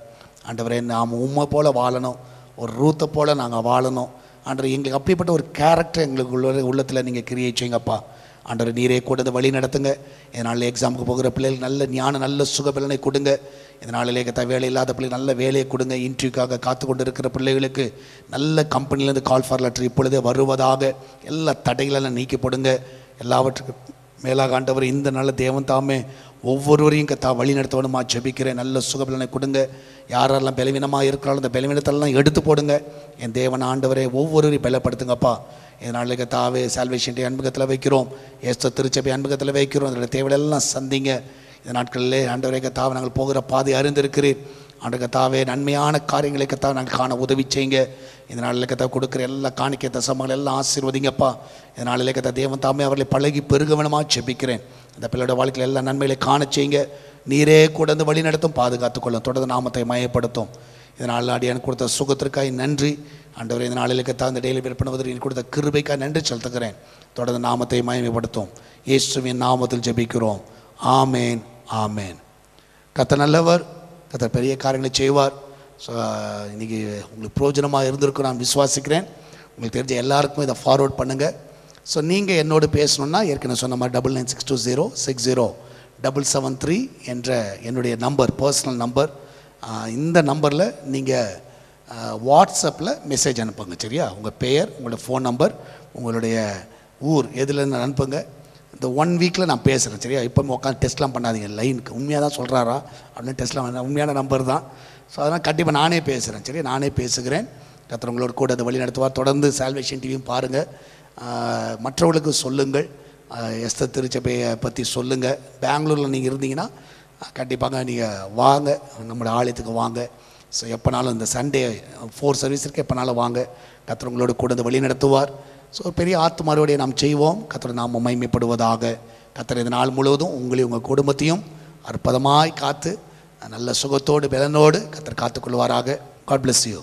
ஆண்டவரே, நாம் உண்மை போல் வாழணும், ஒரு ரூத்தை போல் நாங்கள் வாழணும். ஆண்டவரே, எங்களுக்கு அப்படிப்பட்ட ஒரு கேரக்டர் எங்களுக்கு உள்ளத்தில் நீங்கள் கிரியேட் செய்யுங்கப்பா. ஆண்டவரே, நீரே கூட வழி நடத்துங்க. இதனால் எக்ஸாமுக்கு போகிற பிள்ளைகள் நல்ல ஞானம், நல்ல சுகபலனை கொடுங்க. இதனாலே வேலை இல்லாத பிள்ளைகள் நல்ல வேலையை கொடுங்க. இன்டர்வியூக்காக காத்து கொண்டு இருக்கிற பிள்ளைகளுக்கு நல்ல கம்பெனிலேருந்து கால் ஃபார் லெட்டர் இப்பொழுதே வருவதாக எல்லா தடைகளெல்லாம் நீக்கப்படுங்க. எல்லாவற்றுக்கும் மேலாக ஆண்டவர் இந்த நல்ல தேவன் தாமே ஒவ்வொருவரையும் வழி நடத்தணுமா ஜெபிக்கிறேன். நல்ல சுகபலனை கொடுங்க. யாரெல்லாம் பலவீனமாக இருக்கிறாலும் அந்த பலவீனத்தெல்லாம் எடுத்து போடுங்க. என் தேவன் ஆண்டவரே ஒவ்வொருவரையும் பலப்படுத்துங்கப்பா. இதனால கர்த்தாவே சால்வேஷன் டே அன்பகத்தில் வைக்கிறோம், எஸ்தர் திருச்சபை அன்பகத்தில் வைக்கிறோம். அதோடய தேவையெல்லாம் சந்திங்க. இந்த நாட்களிலே ஆண்டவரே கர்த்தாவே, நாங்கள் போகிற பாதை அறிந்திருக்கிறேன். ஆண்டவர் கர்த்தாவே, நன்மையான காரியங்களை கர்த்தாவே நாங்கள் காண உதவி செய்யுங்க. இந்த நாளில் கர்த்தாவே கொடுக்குற எல்லா காணிக்கை தசமங்கள் எல்லாம் ஆசீர்வதிங்கப்பா. இந்த நாளில் கர்த்தாவே தேவன் தாமே அவர்களை பழகி பெருகவனமாக ஜெபிக்கிறேன். அந்த பிள்ளையோட வாழ்க்கையில் எல்லா நன்மைகளை காண செய்யுங்க. நீரே கூட வழி நடத்தும், பாதுகாத்துக்கொள்ளும், தொடர்ந்து நாமத்தை மயப்படுத்தும். இதனால் அடியான் கொடுத்த சுகத்திற்காய் நன்றி ஆண்டவரே. இந்த நாளில் கர்த்தாவே இந்த டெய்லி பண்ணுவதற்கு நீ கொடுத்த கிருபைக்காக நன்றி செலுத்துகிறேன். தொடர்ந்து நாமத்தை மயமைப்படுத்தும். இயேசுவின் நாமத்தில் ஜெபிக்கிறோம். ஆமேன், ஆமேன். கர்த்தர் நல்லவர், கர்த்தர் பெரிய காரியங்களை செய்வார். ஸோ இன்றைக்கி உங்களுக்கு பிரயோஜனமாக இருந்திருக்கும் நான் விசுவாசிக்கிறேன். உங்களுக்கு தெரிஞ்ச எல்லாருக்கும் இதை ஃபார்வர்ட் பண்ணுங்கள். ஸோ நீங்கள் என்னோடு பேசணுன்னா ஏற்கனவே சொன்ன மாதிரி 9962060773 என்ற என்னுடைய நம்பர், பர்சனல் நம்பர். இந்த நம்பரில் நீங்கள் வாட்ஸ்அப்பில் மெசேஜ் அனுப்புங்க. சரியா? உங்கள் பெயர், உங்களோட ஃபோன் நம்பர், உங்களுடைய ஊர் எதில் அனுப்புங்க. இந்த 1 வீக்கில் நான் பேசுகிறேன். சரியா? இப்போ உட்காந்து டெஸ்ட்லாம் பண்ணாதீங்க. லைனுக்கு உண்மையாக தான் சொல்கிறாரா அப்படின்னு டெஸ்ட்லாம் பண்ண, உண்மையான நம்பர் தான். ஸோ அதனால் கண்டிப்பாக நானே பேசுகிறேன். சரி, நானே பேசுகிறேன். கர்த்தர் உங்களோட கூட அதை வழி நடத்துவார். தொடர்ந்து சால்வேஷன் டிவியும் பாருங்கள், மற்றவர்களுக்கு சொல்லுங்கள். எஸ்தர் திருச்சபையை பற்றி சொல்லுங்கள். பெங்களூரில் நீங்கள் இருந்தீங்கன்னா கண்டிப்பாக நீங்கள் வாங்க, நம்மளோட ஆலயத்துக்கு வாங்க. ஸோ எப்போனாலும் இந்த சண்டே 4 சர்வீஸ் இருக்குது, எப்போனாலும் வாங்க. கர்த்தர் உங்களோட கூட வந்து வழி நடத்துவார். ஸோ பெரிய ஆத்துமாரோடைய நாம் செய்வோம். கர்த்தர் நாம் மகிமைப்படுவதாக. கர்த்தர் இந்த நாள் முழுவதும் உங்களையும் உங்கள் குடும்பத்தையும் அற்புதமாய் காத்து நல்ல சுகத்தோடு பலனோடு கர்த்தர் காத்துக்கொள்வாராக. God bless you.